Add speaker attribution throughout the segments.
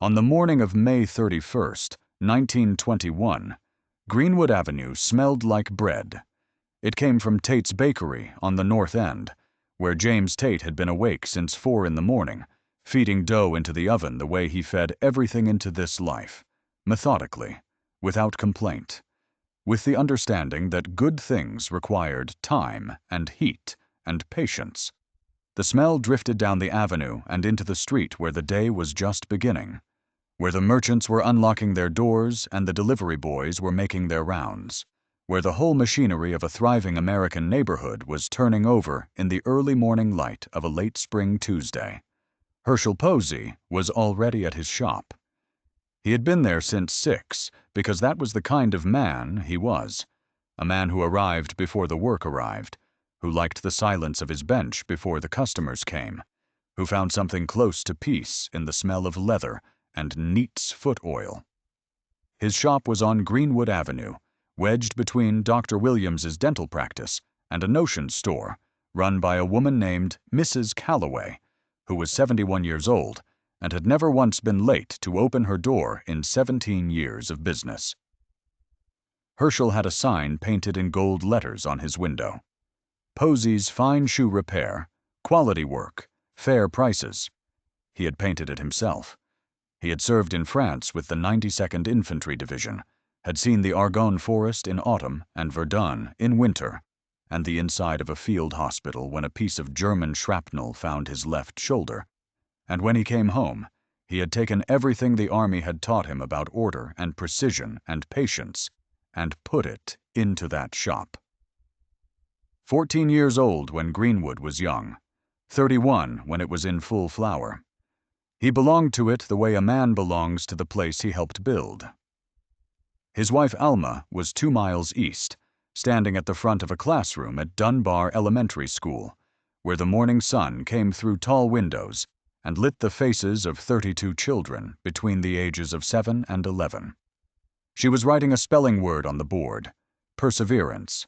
Speaker 1: On the morning of May 31st, 1921, Greenwood Avenue smelled like bread. It came from Tate's Bakery on the North End, where James Tate had been awake since 4 in the morning, feeding dough into the oven the way he fed everything into this life, methodically, without complaint, with the understanding that good things required time and heat and patience. The smell drifted down the avenue and into the street where the day was just beginning, where the merchants were unlocking their doors and the delivery boys were making their rounds, where the whole machinery of a thriving American neighborhood was turning over in the early morning light of a late spring Tuesday. Herschel Posey was already at his shop. He had been there since 6 because that was the kind of man he was, a man who arrived before the work arrived, who liked the silence of his bench before the customers came, who found something close to peace in the smell of leather and Neat's foot oil. His shop was on Greenwood Avenue, wedged between Dr. Williams's dental practice and a notion store run by a woman named Mrs. Calloway, who was 71 years old and had never once been late to open her door in 17 years of business. Herschel had a sign painted in gold letters on his window. Posey's Fine Shoe Repair, Quality Work, Fair Prices. He had painted it himself. He had served in France with the 92nd Infantry Division, had seen the Argonne Forest in autumn and Verdun in winter, and the inside of a field hospital when a piece of German shrapnel found his left shoulder. And when he came home, he had taken everything the Army had taught him about order and precision and patience and put it into that shop. 14 years old when Greenwood was young, 31 when it was in full flower. He belonged to it the way a man belongs to the place he helped build. His wife Alma was 2 miles east, standing at the front of a classroom at Dunbar Elementary School, where the morning sun came through tall windows and lit the faces of 32 children between the ages of 7 and 11. She was writing a spelling word on the board, perseverance,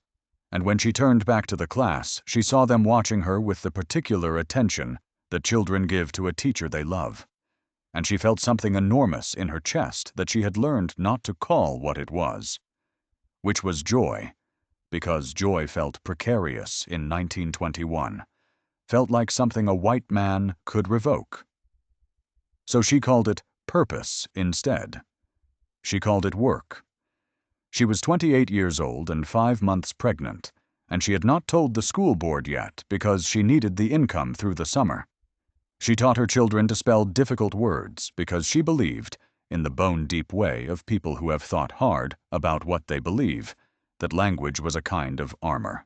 Speaker 1: and when she turned back to the class, she saw them watching her with the particular attention that children give to a teacher they love, and she felt something enormous in her chest that she had learned not to call what it was, which was joy, because joy felt precarious in 1921, felt like something a white man could revoke. So she called it purpose instead. She called it work. She was 28 years old and 5 months pregnant, and she had not told the school board yet because she needed the income through the summer. She taught her children to spell difficult words because she believed, in the bone-deep way of people who have thought hard about what they believe, that language was a kind of armor.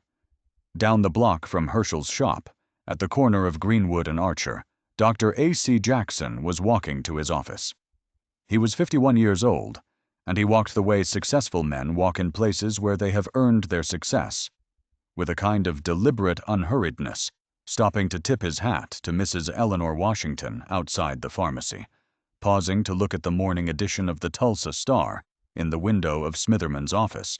Speaker 1: Down the block from Herschel's shop, at the corner of Greenwood and Archer, Dr. A.C. Jackson was walking to his office. He was 51 years old, and he walked the way successful men walk in places where they have earned their success, with a kind of deliberate unhurriedness, stopping to tip his hat to Mrs. Eleanor Washington outside the pharmacy, pausing to look at the morning edition of the Tulsa Star in the window of Smitherman's office,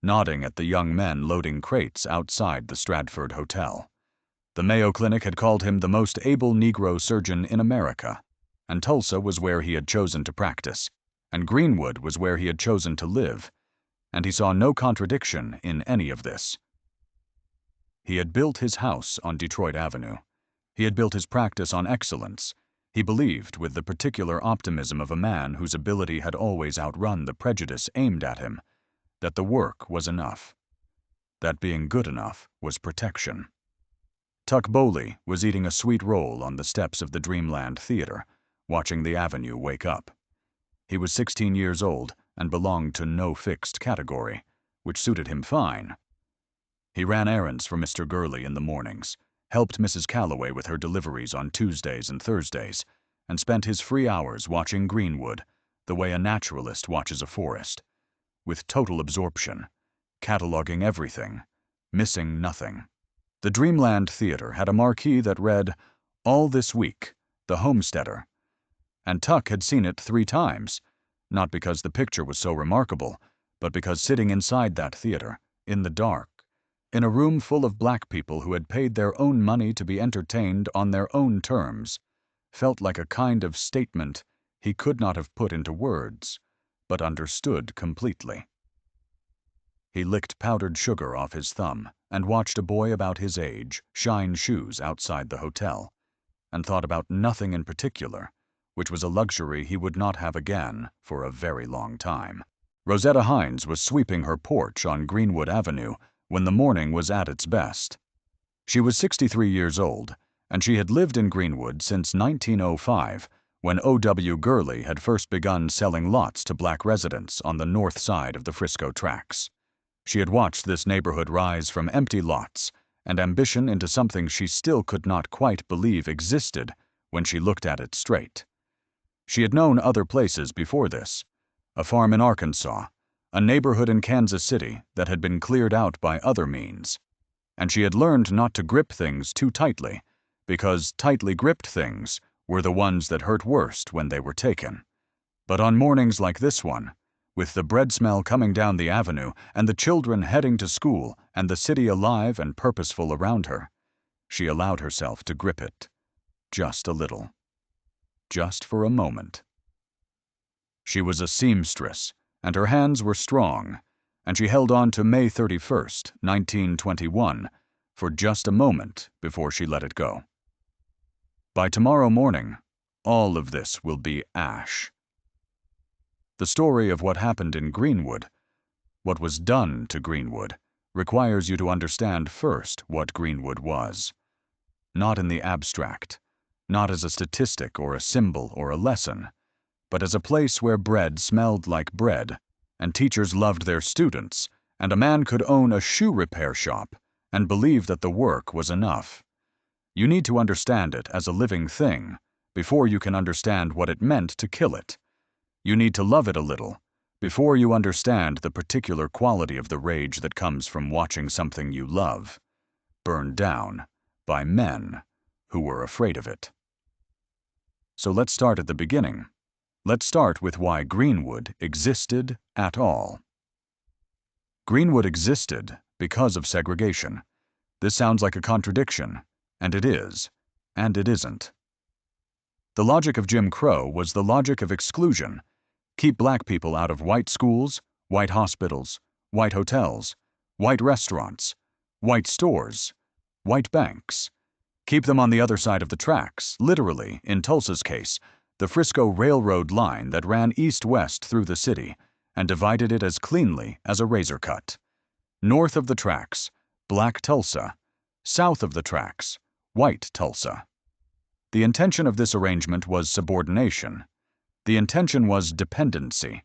Speaker 1: nodding at the young men loading crates outside the Stratford Hotel. The Mayo Clinic had called him the most able Negro surgeon in America, and Tulsa was where he had chosen to practice, and Greenwood was where he had chosen to live, and he saw no contradiction in any of this. He had built his house on Detroit Avenue. He had built his practice on excellence. He believed, with the particular optimism of a man whose ability had always outrun the prejudice aimed at him, that the work was enough. That being good enough was protection. Tuck Bowley was eating a sweet roll on the steps of the Dreamland Theater, watching the avenue wake up. He was 16 years old and belonged to no fixed category, which suited him fine. He ran errands for Mr. Gurley in the mornings, helped Mrs. Calloway with her deliveries on Tuesdays and Thursdays, and spent his free hours watching Greenwood, the way a naturalist watches a forest, with total absorption, cataloging everything, missing nothing. The Dreamland Theater had a marquee that read, "All This Week, The Homesteader," and Tuck had seen it 3 times, not because the picture was so remarkable, but because sitting inside that theater, in the dark, in a room full of black people who had paid their own money to be entertained on their own terms, felt like a kind of statement he could not have put into words, but understood completely. He licked powdered sugar off his thumb and watched a boy about his age shine shoes outside the hotel, and thought about nothing in particular, which was a luxury he would not have again for a very long time. Rosetta Hines was sweeping her porch on Greenwood Avenue when the morning was at its best. She was 63 years old, and she had lived in Greenwood since 1905, when O.W. Gurley had first begun selling lots to black residents on the north side of the Frisco tracks. She had watched this neighborhood rise from empty lots and ambition into something she still could not quite believe existed when she looked at it straight. She had known other places before this: a farm in Arkansas, a neighborhood in Kansas City that had been cleared out by other means. And she had learned not to grip things too tightly, because tightly gripped things were the ones that hurt worst when they were taken. But on mornings like this one, with the bread smell coming down the avenue and the children heading to school and the city alive and purposeful around her, she allowed herself to grip it. Just a little. Just for a moment. She was a seamstress, and her hands were strong, and she held on to May 31st, 1921, for just a moment before she let it go. By tomorrow morning, all of this will be ash. The story of what happened in Greenwood, what was done to Greenwood, requires you to understand first what Greenwood was. Not in the abstract, not as a statistic or a symbol or a lesson, but as a place where bread smelled like bread, and teachers loved their students, and a man could own a shoe repair shop and believe that the work was enough. You need to understand it as a living thing before you can understand what it meant to kill it. You need to love it a little before you understand the particular quality of the rage that comes from watching something you love burned down by men who were afraid of it. So let's start at the beginning. Let's start with why Greenwood existed at all. Greenwood existed because of segregation. This sounds like a contradiction, and it is, and it isn't. The logic of Jim Crow was the logic of exclusion. Keep black people out of white schools, white hospitals, white hotels, white restaurants, white stores, white banks. Keep them on the other side of the tracks, literally, in Tulsa's case, the Frisco Railroad line that ran east-west through the city and divided it as cleanly as a razor cut. North of the tracks, black Tulsa. South of the tracks, white Tulsa. The intention of this arrangement was subordination. The intention was dependency.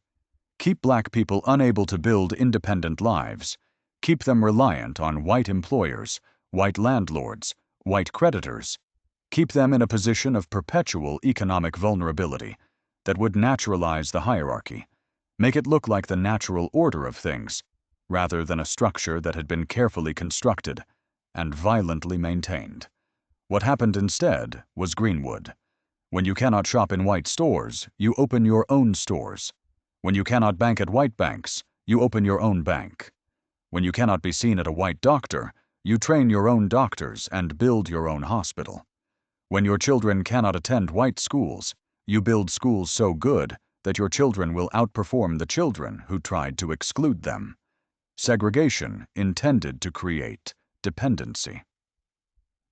Speaker 1: Keep black people unable to build independent lives. Keep them reliant on white employers, white landlords, white creditors. Keep them in a position of perpetual economic vulnerability that would naturalize the hierarchy, make it look like the natural order of things, rather than a structure that had been carefully constructed and violently maintained. What happened instead was Greenwood. When you cannot shop in white stores, you open your own stores. When you cannot bank at white banks, you open your own bank. When you cannot be seen at a white doctor, you train your own doctors and build your own hospital. When your children cannot attend white schools, you build schools so good that your children will outperform the children who tried to exclude them. Segregation intended to create dependency.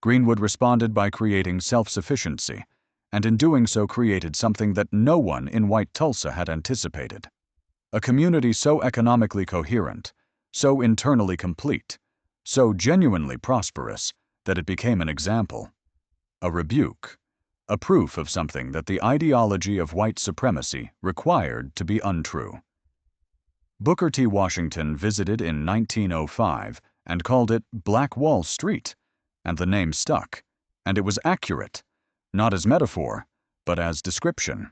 Speaker 1: Greenwood responded by creating self-sufficiency, and in doing so created something that no one in white Tulsa had anticipated. A community so economically coherent, so internally complete, so genuinely prosperous that it became an example, a rebuke, a proof of something that the ideology of white supremacy required to be untrue. Booker T. Washington visited in 1905 and called it Black Wall Street, and the name stuck, and it was accurate, not as metaphor, but as description.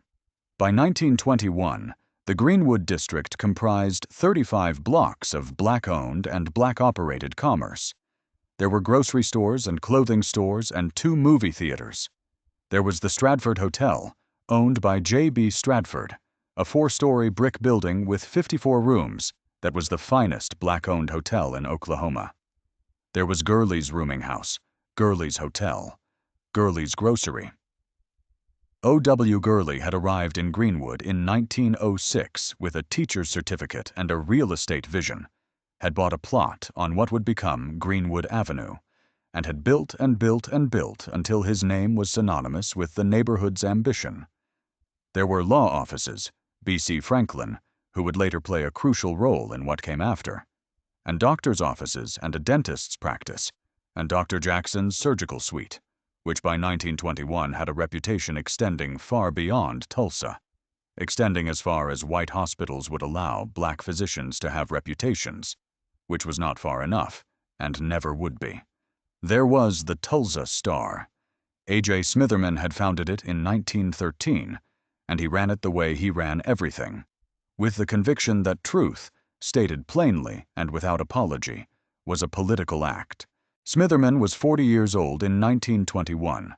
Speaker 1: By 1921, the Greenwood district comprised 35 blocks of black-owned and black-operated commerce. There were grocery stores and clothing stores and 2 movie theaters. There was the Stradford Hotel, owned by J.B. Stradford, a 4-story brick building with 54 rooms that was the finest black-owned hotel in Oklahoma. There was Gurley's rooming house, Gurley's Hotel, Gurley's Grocery. O.W. Gurley had arrived in Greenwood in 1906 with a teacher's certificate and a real estate vision, had bought a plot on what would become Greenwood Avenue, and had built and built and built until his name was synonymous with the neighborhood's ambition. There were law offices, B.C. Franklin, who would later play a crucial role in what came after, and doctor's offices and a dentist's practice, and Dr. Jackson's surgical suite, which by 1921 had a reputation extending far beyond Tulsa, extending as far as white hospitals would allow black physicians to have reputations, which was not far enough, and never would be. There was the Tulsa Star. A.J. Smitherman had founded it in 1913, and he ran it the way he ran everything, with the conviction that truth, stated plainly and without apology, was a political act. Smitherman was 40 years old in 1921,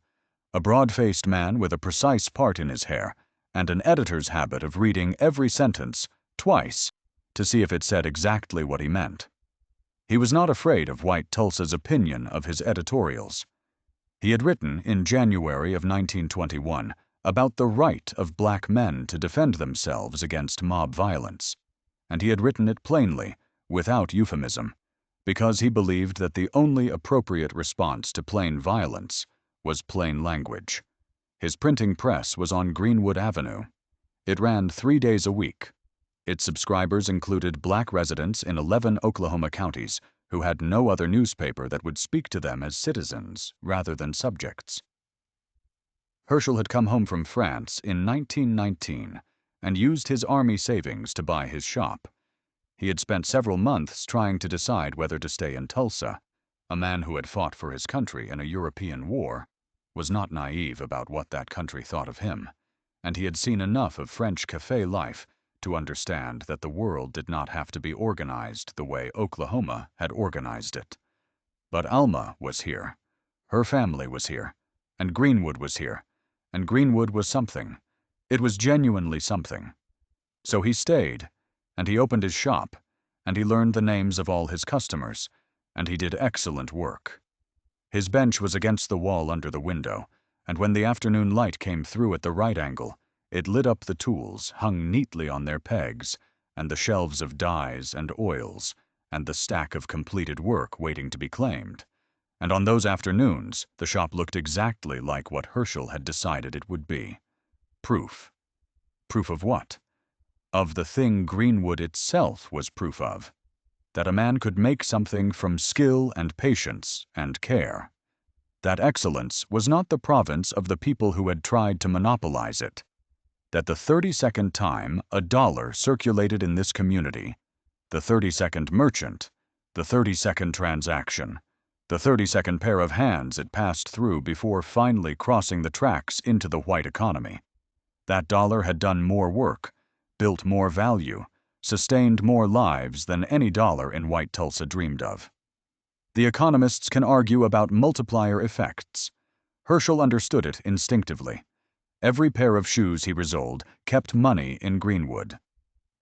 Speaker 1: a broad-faced man with a precise part in his hair and an editor's habit of reading every sentence twice to see if it said exactly what he meant. He was not afraid of white Tulsa's opinion of his editorials. He had written in January of 1921 about the right of black men to defend themselves against mob violence, and he had written it plainly, without euphemism, because he believed that the only appropriate response to plain violence was plain language. His printing press was on Greenwood Avenue. It ran 3 days a week. Its subscribers included black residents in 11 Oklahoma counties who had no other newspaper that would speak to them as citizens rather than subjects. Herschel had come home from France in 1919 and used his army savings to buy his shop. He had spent several months trying to decide whether to stay in Tulsa. A man who had fought for his country in a European war was not naive about what that country thought of him, and he had seen enough of French café life to understand that the world did not have to be organized the way Oklahoma had organized it. But Alma was here. Her family was here, and Greenwood was here, and Greenwood was something. It was genuinely something. So he stayed, and he opened his shop, and he learned the names of all his customers, and he did excellent work. His bench was against the wall under the window, and when the afternoon light came through at the right angle, it lit up the tools hung neatly on their pegs, and the shelves of dyes and oils, and the stack of completed work waiting to be claimed. And on those afternoons, the shop looked exactly like what Herschel had decided it would be. Proof. Proof of what? Of the thing Greenwood itself was proof of. That a man could make something from skill and patience and care. That excellence was not the province of the people who had tried to monopolize it. That the 32nd time a dollar circulated in this community, the 32nd merchant, the 32nd transaction, the 32nd pair of hands it passed through before finally crossing the tracks into the white economy. That dollar had done more work, built more value, sustained more lives than any dollar in white Tulsa dreamed of. The economists can argue about multiplier effects. Herschel understood it instinctively. Every pair of shoes he resold kept money in Greenwood.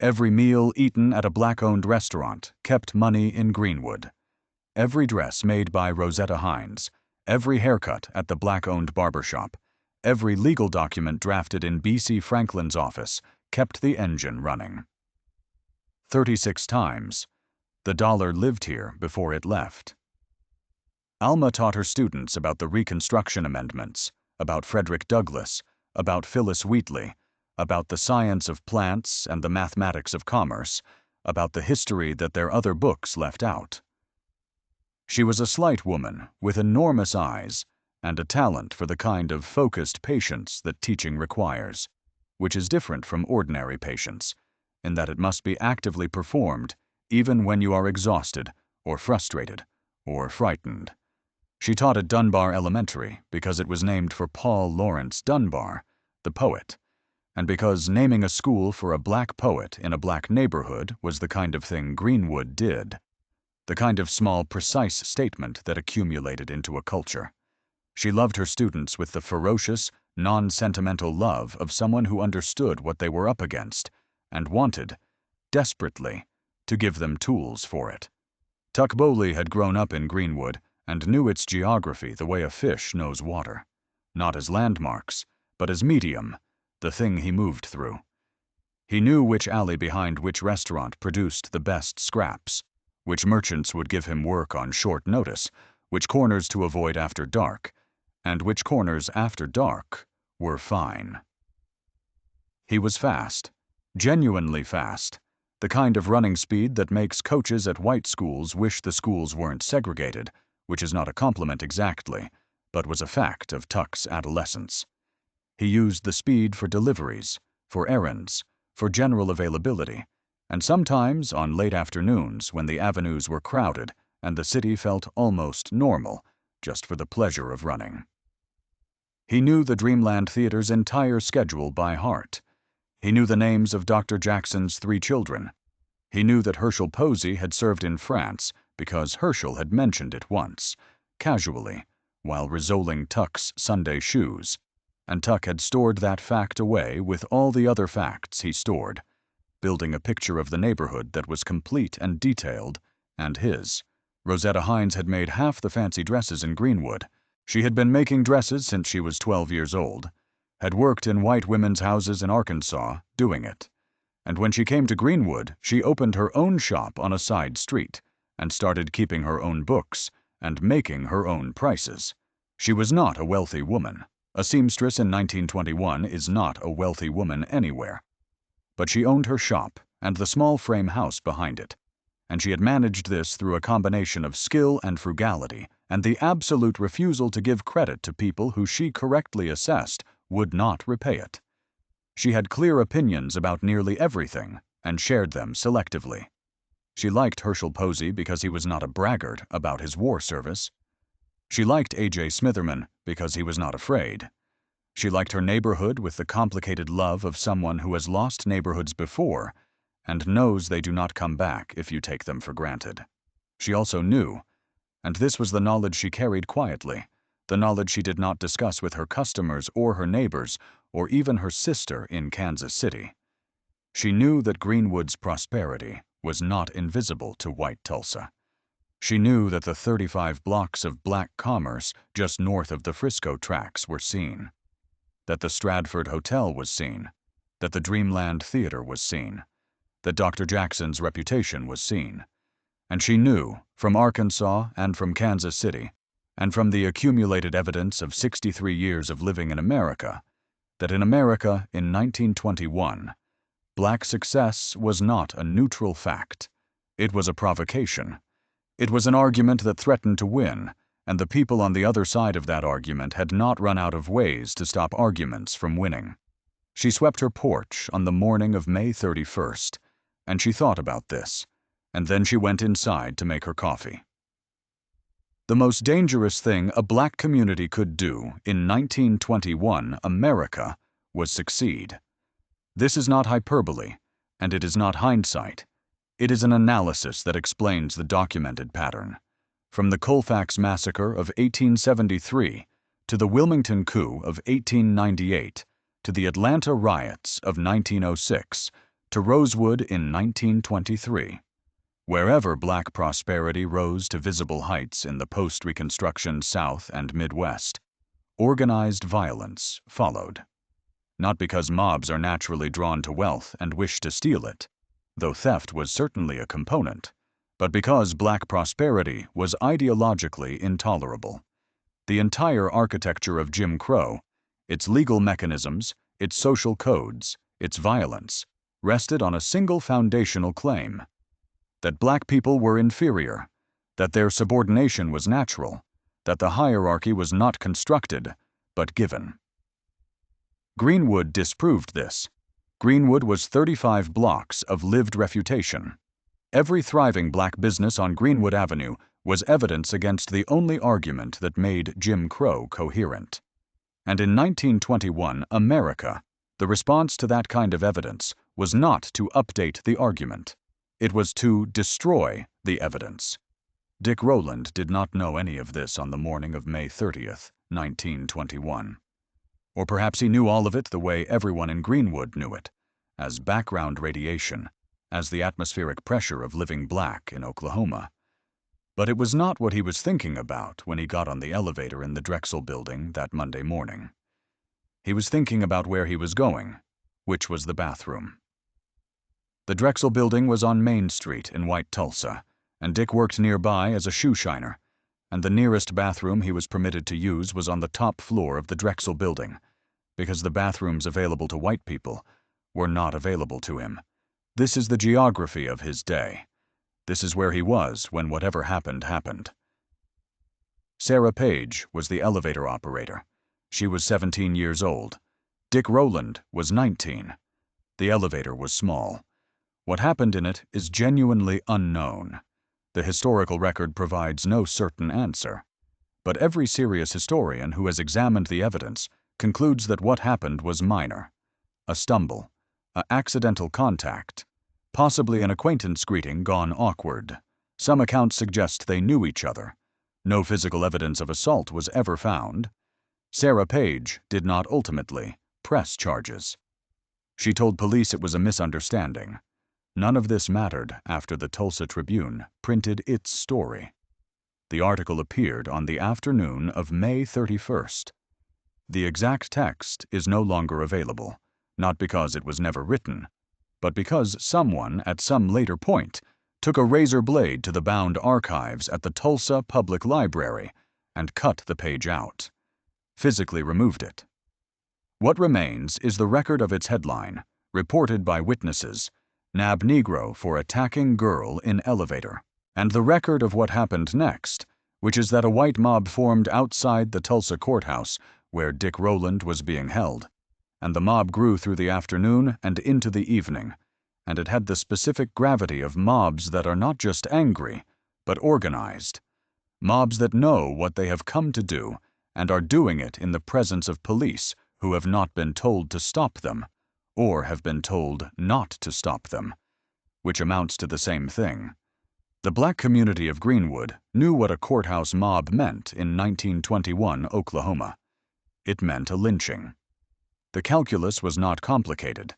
Speaker 1: Every meal eaten at a black-owned restaurant kept money in Greenwood. Every dress made by Rosetta Hines, every haircut at the black-owned barbershop, every legal document drafted in B.C. Franklin's office kept the engine running. 36 times. The dollar lived here before it left. Alma taught her students about the Reconstruction Amendments, about Frederick Douglass, about Phyllis Wheatley, about the science of plants and the mathematics of commerce, about the history that their other books left out. She was a slight woman with enormous eyes and a talent for the kind of focused patience that teaching requires, which is different from ordinary patience, in that it must be actively performed even when you are exhausted or frustrated or frightened. She taught at Dunbar Elementary because it was named for Paul Laurence Dunbar, the poet, and because naming a school for a black poet in a black neighborhood was the kind of thing Greenwood did, the kind of small, precise statement that accumulated into a culture. She loved her students with the ferocious, non-sentimental love of someone who understood what they were up against and wanted, desperately, to give them tools for it. Tuck Bowley had grown up in Greenwood and knew its geography the way a fish knows water, not as landmarks, but as medium, the thing he moved through. He knew which alley behind which restaurant produced the best scraps, which merchants would give him work on short notice, which corners to avoid after dark, and which corners after dark were fine. He was fast, genuinely fast, the kind of running speed that makes coaches at white schools wish the schools weren't segregated, which is not a compliment exactly, but was a fact of Tuck's adolescence. He used the speed for deliveries, for errands, for general availability, and sometimes on late afternoons when the avenues were crowded and the city felt almost normal, just for the pleasure of running. He knew the Dreamland Theater's entire schedule by heart. He knew the names of Dr. Jackson's 3 children. He knew that Herschel Posey had served in France because Herschel had mentioned it once, casually, while resoling Tuck's Sunday shoes, and Tuck had stored that fact away with all the other facts he stored, building a picture of the neighborhood that was complete and detailed, and his. Rosetta Hines had made half the fancy dresses in Greenwood. She had been making dresses since she was 12 years old, had worked in white women's houses in Arkansas doing it, and when she came to Greenwood, she opened her own shop on a side street and started keeping her own books and making her own prices. She was not a wealthy woman. A seamstress in 1921 is not a wealthy woman anywhere. But she owned her shop and the small frame house behind it, and she had managed this through a combination of skill and frugality and the absolute refusal to give credit to people who she correctly assessed would not repay it. She had clear opinions about nearly everything and shared them selectively. She liked Herschel Posey because he was not a braggart about his war service. She liked A.J. Smitherman because he was not afraid. She liked her neighborhood with the complicated love of someone who has lost neighborhoods before and knows they do not come back if you take them for granted. She also knew, and this was the knowledge she carried quietly, the knowledge she did not discuss with her customers or her neighbors or even her sister in Kansas City. She knew that Greenwood's prosperity was not invisible to white Tulsa. She knew that the 35 blocks of black commerce just north of the Frisco tracks were seen, that the Stratford Hotel was seen, that the Dreamland Theater was seen, that Dr. Jackson's reputation was seen. And she knew, from Arkansas and from Kansas City, and from the accumulated evidence of 63 years of living in America, that in America in 1921, black success was not a neutral fact. It was a provocation. It was an argument that threatened to win, and the people on the other side of that argument had not run out of ways to stop arguments from winning. She swept her porch on the morning of May 31st, and she thought about this, and then she went inside to make her coffee. The most dangerous thing a black community could do in 1921 America was succeed. This is not hyperbole, and it is not hindsight. It is an analysis that explains the documented pattern. From the Colfax Massacre of 1873 to the Wilmington Coup of 1898 to the Atlanta riots of 1906 to Rosewood in 1923. Wherever black prosperity rose to visible heights in the post-Reconstruction South and Midwest, organized violence followed. Not because mobs are naturally drawn to wealth and wish to steal it, though theft was certainly a component, but because black prosperity was ideologically intolerable. The entire architecture of Jim Crow, its legal mechanisms, its social codes, its violence, rested on a single foundational claim: that black people were inferior, that their subordination was natural, that the hierarchy was not constructed, but given. Greenwood disproved this. Greenwood was 35 blocks of lived refutation. Every thriving black business on Greenwood Avenue was evidence against the only argument that made Jim Crow coherent. And in 1921 America, the response to that kind of evidence was not to update the argument. It was to destroy the evidence. Dick Rowland did not know any of this on the morning of May 30th, 1921. Or perhaps he knew all of it the way everyone in Greenwood knew it, as background radiation, as the atmospheric pressure of living black in Oklahoma. But it was not what he was thinking about when he got on the elevator in the Drexel building that Monday morning. He was thinking about where he was going, which was the bathroom. The Drexel building was on Main Street in White Tulsa, and Dick worked nearby as a shoe shiner, and the nearest bathroom he was permitted to use was on the top floor of the Drexel building, because the bathrooms available to white people were not available to him. This is the geography of his day. This is where he was when whatever happened happened. Sarah Page was the elevator operator. She was 17 years old. Dick Rowland was 19. The elevator was small. What happened in it is genuinely unknown. The historical record provides no certain answer. But every serious historian who has examined the evidence concludes that what happened was minor. A stumble, an accidental contact, possibly an acquaintance greeting gone awkward. Some accounts suggest they knew each other. No physical evidence of assault was ever found. Sarah Page did not ultimately press charges. She told police it was a misunderstanding. None of this mattered after the Tulsa Tribune printed its story. The article appeared on the afternoon of May 31st. The exact text is no longer available, not because it was never written, but because someone at some later point took a razor blade to the bound archives at the Tulsa Public Library and cut the page out, physically removed it. What remains is the record of its headline, reported by witnesses, "Nab Negro for attacking girl in elevator," and the record of what happened next, which is that a white mob formed outside the Tulsa courthouse where Dick Rowland was being held, and the mob grew through the afternoon and into the evening, and it had the specific gravity of mobs that are not just angry, but organized, mobs that know what they have come to do and are doing it in the presence of police who have not been told to stop them, or have been told not to stop them, which amounts to the same thing. The black community of Greenwood knew what a courthouse mob meant in 1921 Oklahoma. It meant a lynching. The calculus was not complicated.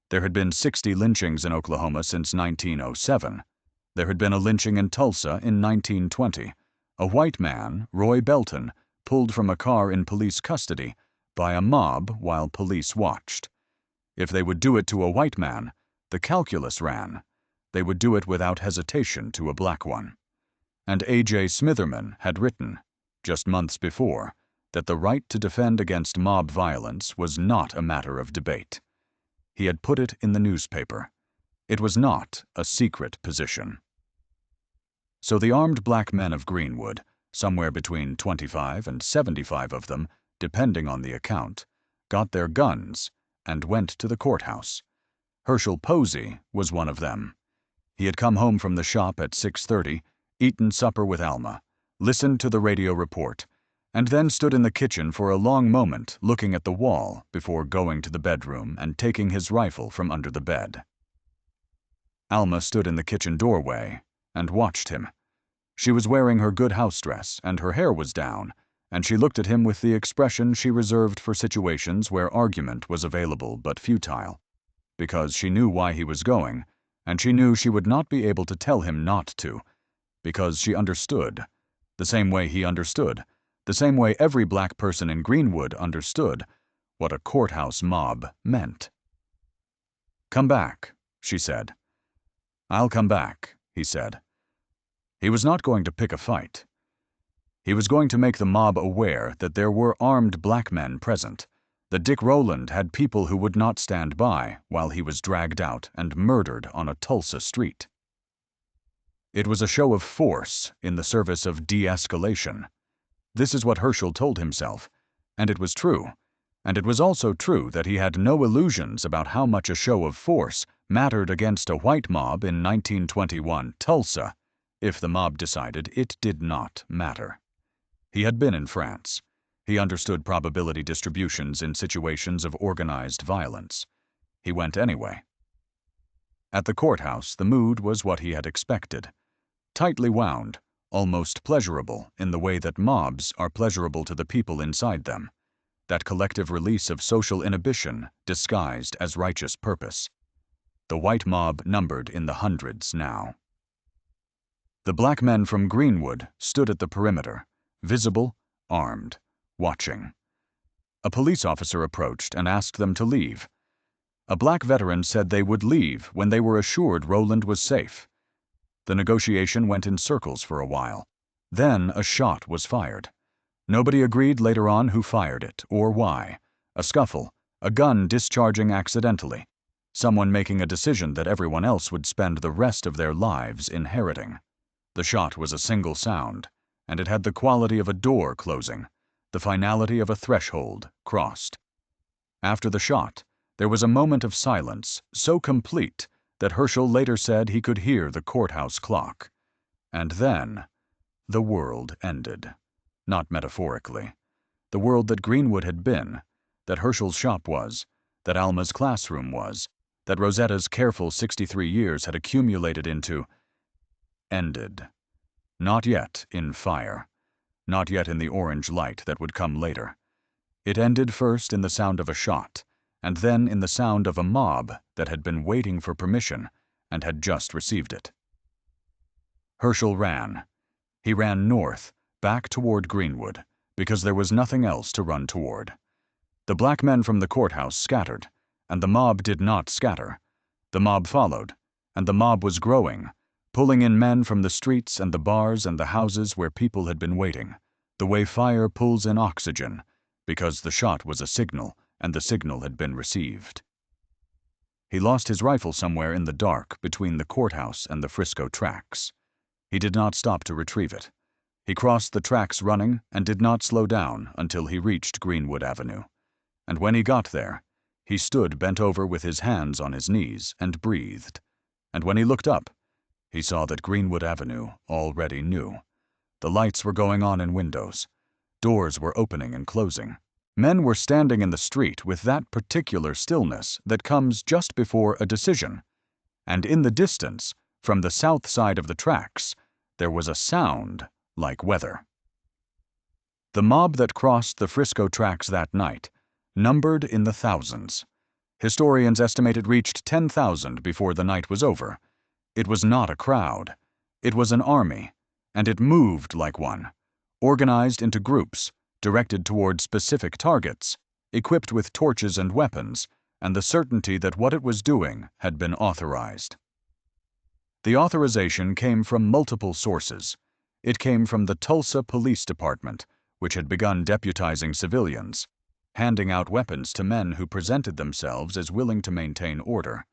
Speaker 1: There had been 60 lynchings in Oklahoma since 1907. There had been a lynching in Tulsa in 1920. A white man, Roy Belton, pulled from a car in police custody by a mob while police watched. If they would do it to a white man, the calculus ran. They would do it without hesitation to a black one. And A.J. Smitherman had written, just months before, that the right to defend against mob violence was not a matter of debate. He had put it in the newspaper. It was not a secret position. So the armed black men of Greenwood, somewhere between 25 and 75 of them, depending on the account, got their guns and went to the courthouse. Herschel Posey was one of them. He had come home from the shop at 6:30, eaten supper with Alma, listened to the radio report, and then stood in the kitchen for a long moment looking at the wall before going to the bedroom and taking his rifle from under the bed. Alma stood in the kitchen doorway and watched him. She was wearing her good house dress and her hair was down, and she looked at him with the expression she reserved for situations where argument was available but futile, because she knew why he was going, and she knew she would not be able to tell him not to, because she understood, the same way he understood, the same way every black person in Greenwood understood, what a courthouse mob meant. "Come back," she said. "I'll come back," he said. He was not going to pick a fight. He was going to make the mob aware that there were armed black men present, that Dick Rowland had people who would not stand by while he was dragged out and murdered on a Tulsa street. It was a show of force in the service of de-escalation. This is what Herschel told himself, and it was true. And it was also true that he had no illusions about how much a show of force mattered against a white mob in 1921 Tulsa, if the mob decided it did not matter. He had been in France. He understood probability distributions in situations of organized violence. He went anyway. At the courthouse, the mood was what he had expected. Tightly wound, almost pleasurable in the way that mobs are pleasurable to the people inside them. That collective release of social inhibition disguised as righteous purpose. The white mob numbered in the hundreds now. The black men from Greenwood stood at the perimeter, visible, armed, watching. A police officer approached and asked them to leave. A black veteran said they would leave when they were assured Roland was safe. The negotiation went in circles for a while. Then a shot was fired. Nobody agreed later on who fired it or why. A scuffle, a gun discharging accidentally, someone making a decision that everyone else would spend the rest of their lives inheriting. The shot was a single sound, and it had the quality of a door closing, the finality of a threshold crossed. After the shot, there was a moment of silence so complete that Herschel later said he could hear the courthouse clock. And then, the world ended. Not metaphorically. The world that Greenwood had been, that Herschel's shop was, that Alma's classroom was, that Rosetta's careful 63 years had accumulated into, ended. Not yet in fire. Not yet in the orange light that would come later. It ended first in the sound of a shot, and then in the sound of a mob that had been waiting for permission and had just received it. Herschel ran. He ran north, back toward Greenwood, because there was nothing else to run toward. The black men from the courthouse scattered, and the mob did not scatter. The mob followed, and the mob was growing, pulling in men from the streets and the bars and the houses where people had been waiting, the way fire pulls in oxygen, because the shot was a signal, and the signal had been received. He lost his rifle somewhere in the dark between the courthouse and the Frisco tracks. He did not stop to retrieve it. He crossed the tracks running and did not slow down until he reached Greenwood Avenue. And when he got there, he stood bent over with his hands on his knees and breathed. And when he looked up, he saw that Greenwood Avenue already knew. The lights were going on in windows. Doors were opening and closing. Men were standing in the street with that particular stillness that comes just before a decision. And in the distance, from the south side of the tracks, there was a sound like weather. The mob that crossed the Frisco tracks that night numbered in the thousands. Historians estimate it reached 10,000 before the night was over. It was not a crowd. It was an army, and it moved like one, organized into groups, directed toward specific targets, equipped with torches and weapons, and the certainty that what it was doing had been authorized. The authorization came from multiple sources. It came from the Tulsa Police Department, which had begun deputizing civilians, handing out weapons to men who presented themselves as willing to maintain order,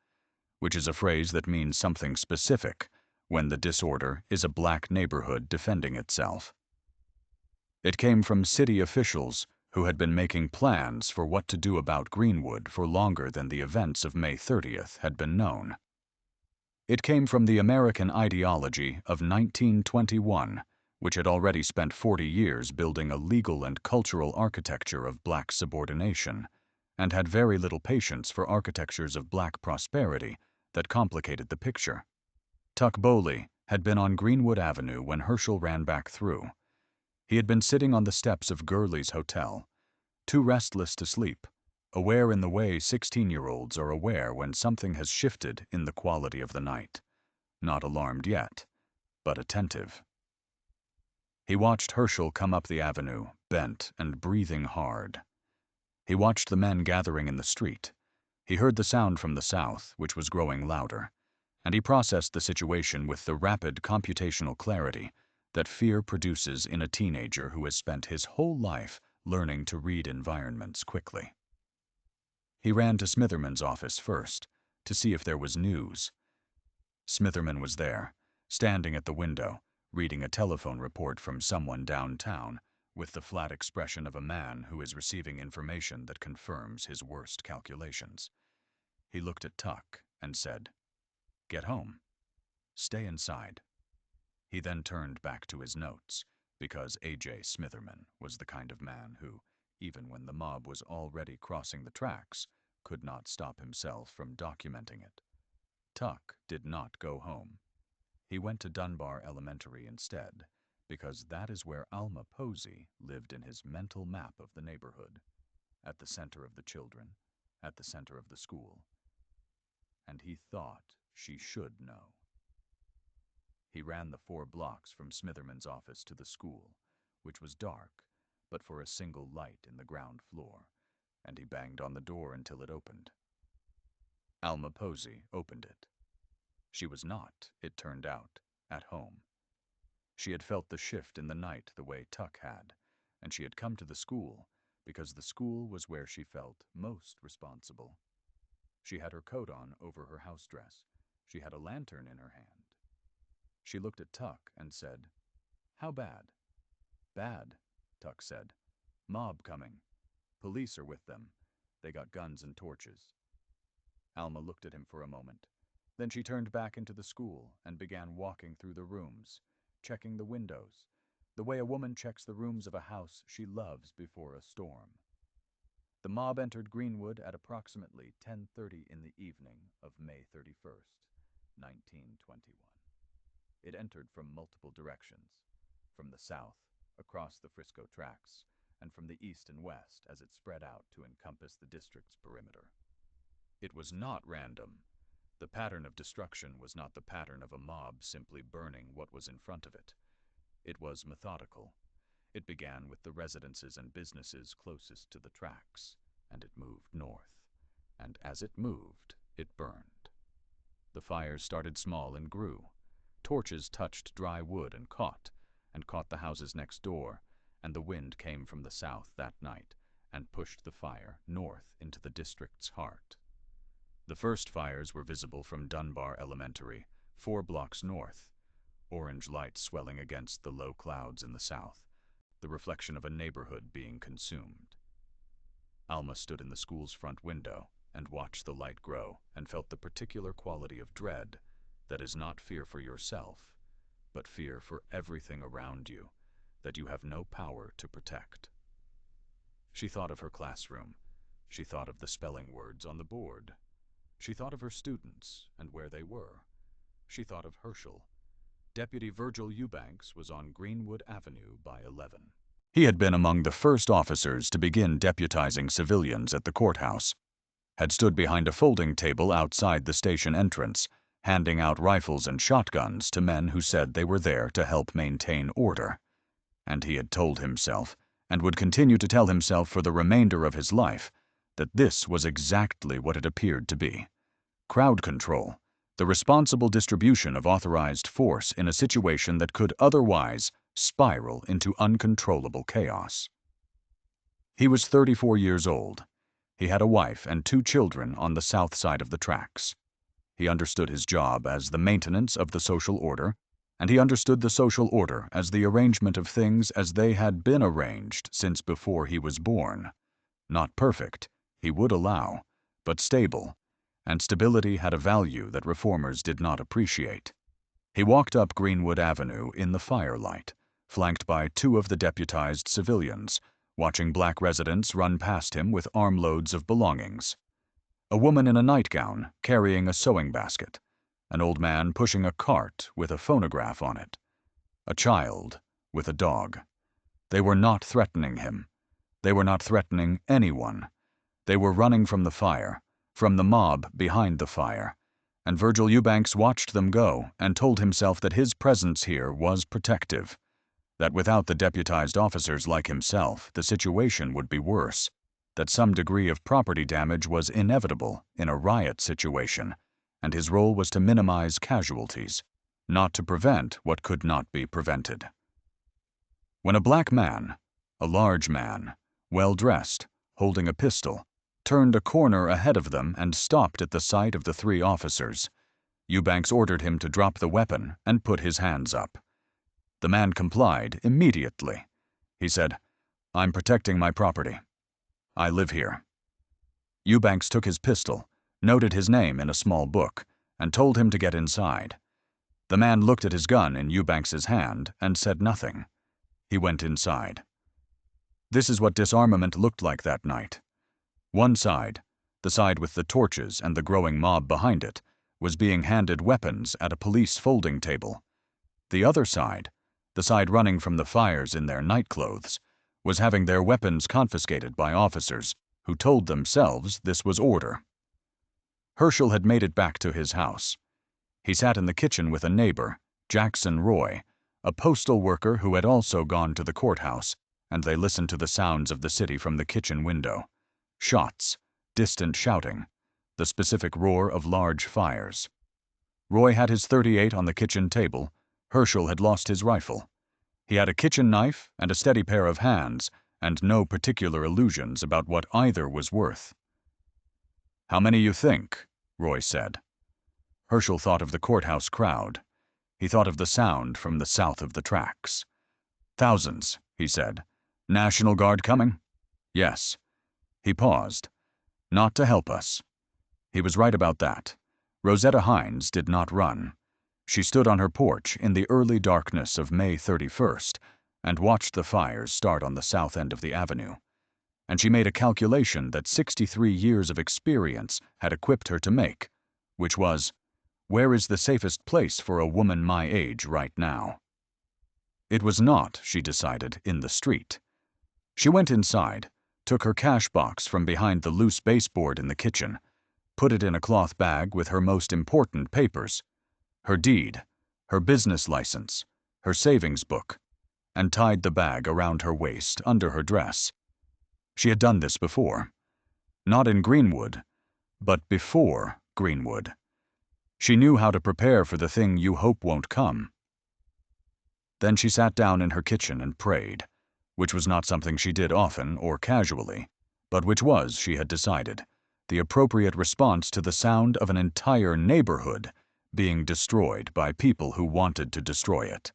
Speaker 1: which is a phrase that means something specific when the disorder is a black neighborhood defending itself. It came from city officials who had been making plans for what to do about Greenwood for longer than the events of May 30th had been known. It came from the American ideology of 1921, which had already spent 40 years building a legal and cultural architecture of black subordination, and had very little patience for architectures of black prosperity that complicated the picture. Tuck Bowley had been on Greenwood Avenue when Herschel ran back through. He had been sitting on the steps of Gurley's Hotel, too restless to sleep, aware in the way 16-year-olds are aware when something has shifted in the quality of the night. Not alarmed yet, but attentive. He watched Herschel come up the avenue, bent and breathing hard. He watched the men gathering in the street. He heard the sound from the south, which was growing louder, and he processed the situation with the rapid computational clarity that fear produces in a teenager who has spent his whole life learning to read environments quickly. He ran to Smitherman's office first, to see if there was news. Smitherman was there, standing at the window, reading a telephone report from someone downtown, with the flat expression of a man who is receiving information that confirms his worst calculations. He looked at Tuck and said, "Get home. Stay inside." He then turned back to his notes, because A.J. Smitherman was the kind of man who, even when the mob was already crossing the tracks, could not stop himself from documenting it. Tuck did not go home. He went to Dunbar Elementary instead, because that is where Alma Posey lived in his mental map of the neighborhood, at the center of the children, at the center of the school. And he thought she should know. He ran the 4 blocks from Smitherman's office to the school, which was dark, but for a single light in the ground floor, and he banged on the door until it opened. Alma Posey opened it. She was not, it turned out, at home. She had felt the shift in the night the way Tuck had, and she had come to the school because the school was where she felt most responsible. She had her coat on over her house dress. She had a lantern in her hand. She looked at Tuck and said, "How bad?" "Bad," Tuck said. "Mob coming. Police are with them. They got guns and torches." Alma looked at him for a moment. Then she turned back into the school and began walking through the rooms, checking the windows, the way a woman checks the rooms of a house she loves before a storm. The mob entered Greenwood at approximately 10:30 in the evening of May 31st, 1921. It entered from multiple directions, from the south, across the Frisco tracks, and from the east and west as it spread out to encompass the district's perimeter. It was not random. The pattern of destruction was not the pattern of a mob simply burning what was in front of it. It was methodical. It began with the residences and businesses closest to the tracks, and it moved north. And as it moved, it burned. The fires started small and grew. Torches touched dry wood and caught the houses next door, and the wind came from the south that night and pushed the fire north into the district's heart. The first fires were visible from Dunbar Elementary, 4 blocks north, orange lights swelling against the low clouds in the south, the reflection of a neighborhood being consumed. Alma stood in the school's front window and watched the light grow and felt the particular quality of dread that is not fear for yourself, but fear for everything around you that you have no power to protect. She thought of her classroom. She thought of the spelling words on the board. She thought of her students and where they were. She thought of Herschel. Deputy Virgil Eubanks was on Greenwood Avenue by 11. He had been among the first officers to begin deputizing civilians at the courthouse, had stood behind a folding table outside the station entrance, handing out rifles and shotguns to men who said they were there to help maintain order. And he had told himself, and would continue to tell himself for the remainder of his life, that this was exactly what it appeared to be. Crowd control, the responsible distribution of authorized force in a situation that could otherwise spiral into uncontrollable chaos. He was 34 years old. He had a wife and 2 children on the south side of the tracks. He understood his job as the maintenance of the social order, and he understood the social order as the arrangement of things as they had been arranged since before he was born. Not perfect, he would allow, but stable, and stability had a value that reformers did not appreciate. He walked up Greenwood Avenue in the firelight, flanked by 2 of the deputized civilians, watching black residents run past him with armloads of belongings. A woman in a nightgown carrying a sewing basket, an old man pushing a cart with a phonograph on it, a child with a dog. They were not threatening him. They were not threatening anyone. They were running from the fire, from the mob behind the fire, and Virgil Eubanks watched them go and told himself that his presence here was protective, that without the deputized officers like himself, the situation would be worse, that some degree of property damage was inevitable in a riot situation, and his role was to minimize casualties, not to prevent what could not be prevented. When a black man, a large man, well-dressed, holding a pistol, turned a corner ahead of them and stopped at the sight of the 3 officers, Eubanks ordered him to drop the weapon and put his hands up. The man complied immediately. He said, "I'm protecting my property. I live here." Eubanks took his pistol, noted his name in a small book, and told him to get inside. The man looked at his gun in Eubanks's hand and said nothing. He went inside. This is what disarmament looked like that night. One side, the side with the torches and the growing mob behind it, was being handed weapons at a police folding table. The other side, the side running from the fires in their nightclothes, was having their weapons confiscated by officers who told themselves this was order. Herschel had made it back to his house. He sat in the kitchen with a neighbor, Jackson Roy, a postal worker who had also gone to the courthouse, and they listened to the sounds of the city from the kitchen window. Shots, distant shouting, the specific roar of large fires. Roy had his .38 on the kitchen table. Herschel had lost his rifle. He had a kitchen knife and a steady pair of hands, and no particular illusions about what either was worth. "How many you think?" Roy said. Herschel thought of the courthouse crowd. He thought of the sound from the south of the tracks. "Thousands," he said. "National Guard coming?" "Yes." He paused. "Not to help us." He was right about that. Rosetta Hines did not run. She stood on her porch in the early darkness of May 31st and watched the fires start on the south end of the avenue. And she made a calculation that 63 years of experience had equipped her to make, which was, where is the safest place for a woman my age right now? It was not, she decided, in the street. She went inside, took her cash box from behind the loose baseboard in the kitchen, put it in a cloth bag with her most important papers, her deed, her business license, her savings book, and tied the bag around her waist under her dress. She had done this before. Not in Greenwood, but before Greenwood. She knew how to prepare for the thing you hope won't come. Then she sat down in her kitchen and prayed, which was not something she did often or casually, but which was, she had decided, the appropriate response to the sound of an entire neighborhood being destroyed by people who wanted to destroy it.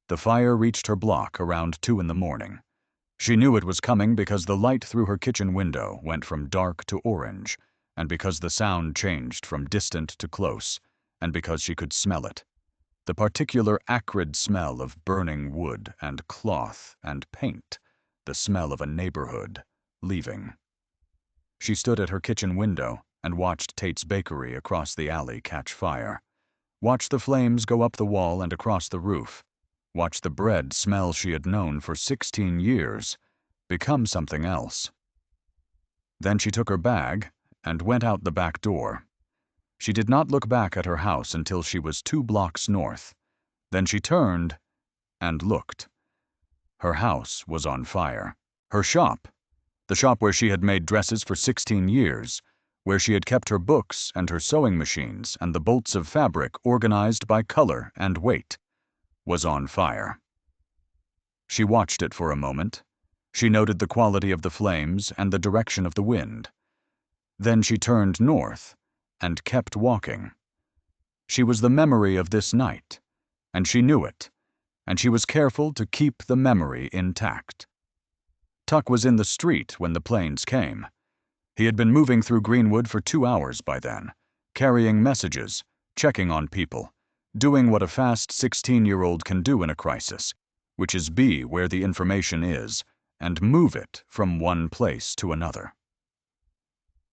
Speaker 1: The fire reached her block around 2 in the morning. She knew it was coming because the light through her kitchen window went from dark to orange, and because the sound changed from distant to close, and because she could smell it. The particular acrid smell of burning wood and cloth and paint, the smell of a neighborhood leaving. She stood at her kitchen window and watched Tate's Bakery across the alley catch fire. Watched the flames go up the wall and across the roof. Watched the bread smell she had known for 16 years become something else. Then she took her bag and went out the back door. She did not look back at her house until she was 2 blocks north. Then she turned and looked. Her house was on fire. Her shop, the shop where she had made dresses for 16 years, where she had kept her books and her sewing machines and the bolts of fabric organized by color and weight, was on fire. She watched it for a moment. She noted the quality of the flames and the direction of the wind. Then she turned north and kept walking. She was the memory of this night, and she knew it, and she was careful to keep the memory intact. Tuck was in the street when the planes came. He had been moving through Greenwood for 2 hours by then, carrying messages, checking on people, doing what a fast 16-year-old can do in a crisis, which is be where the information is and move it from one place to another.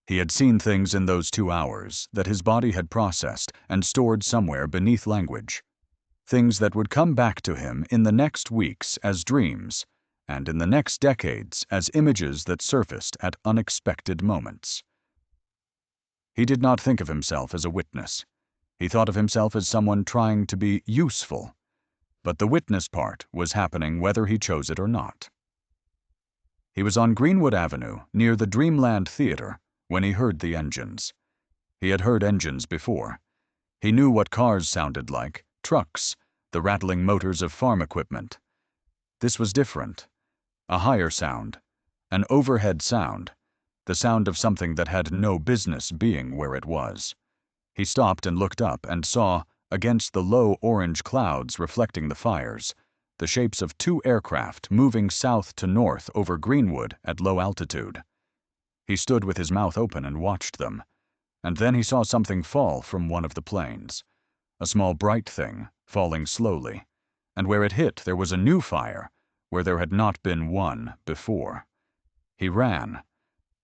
Speaker 1: He had seen things in those 2 hours that his body had processed and stored somewhere beneath language, things that would come back to him in the next weeks as dreams, and in the next decades as images that surfaced at unexpected moments. He did not think of himself as a witness. He thought of himself as someone trying to be useful, but the witness part was happening whether he chose it or not. He was on Greenwood Avenue, near the Dreamland Theater, when he heard the engines. He had heard engines before. He knew what cars sounded like, trucks, the rattling motors of farm equipment. This was different. A higher sound, an overhead sound, the sound of something that had no business being where it was. He stopped and looked up and saw, against the low orange clouds reflecting the fires, the shapes of 2 aircraft moving south to north over Greenwood at low altitude. He stood with his mouth open and watched them, and then he saw something fall from one of the planes, a small bright thing, falling slowly, and where it hit there was a new fire, where there had not been one before. He ran.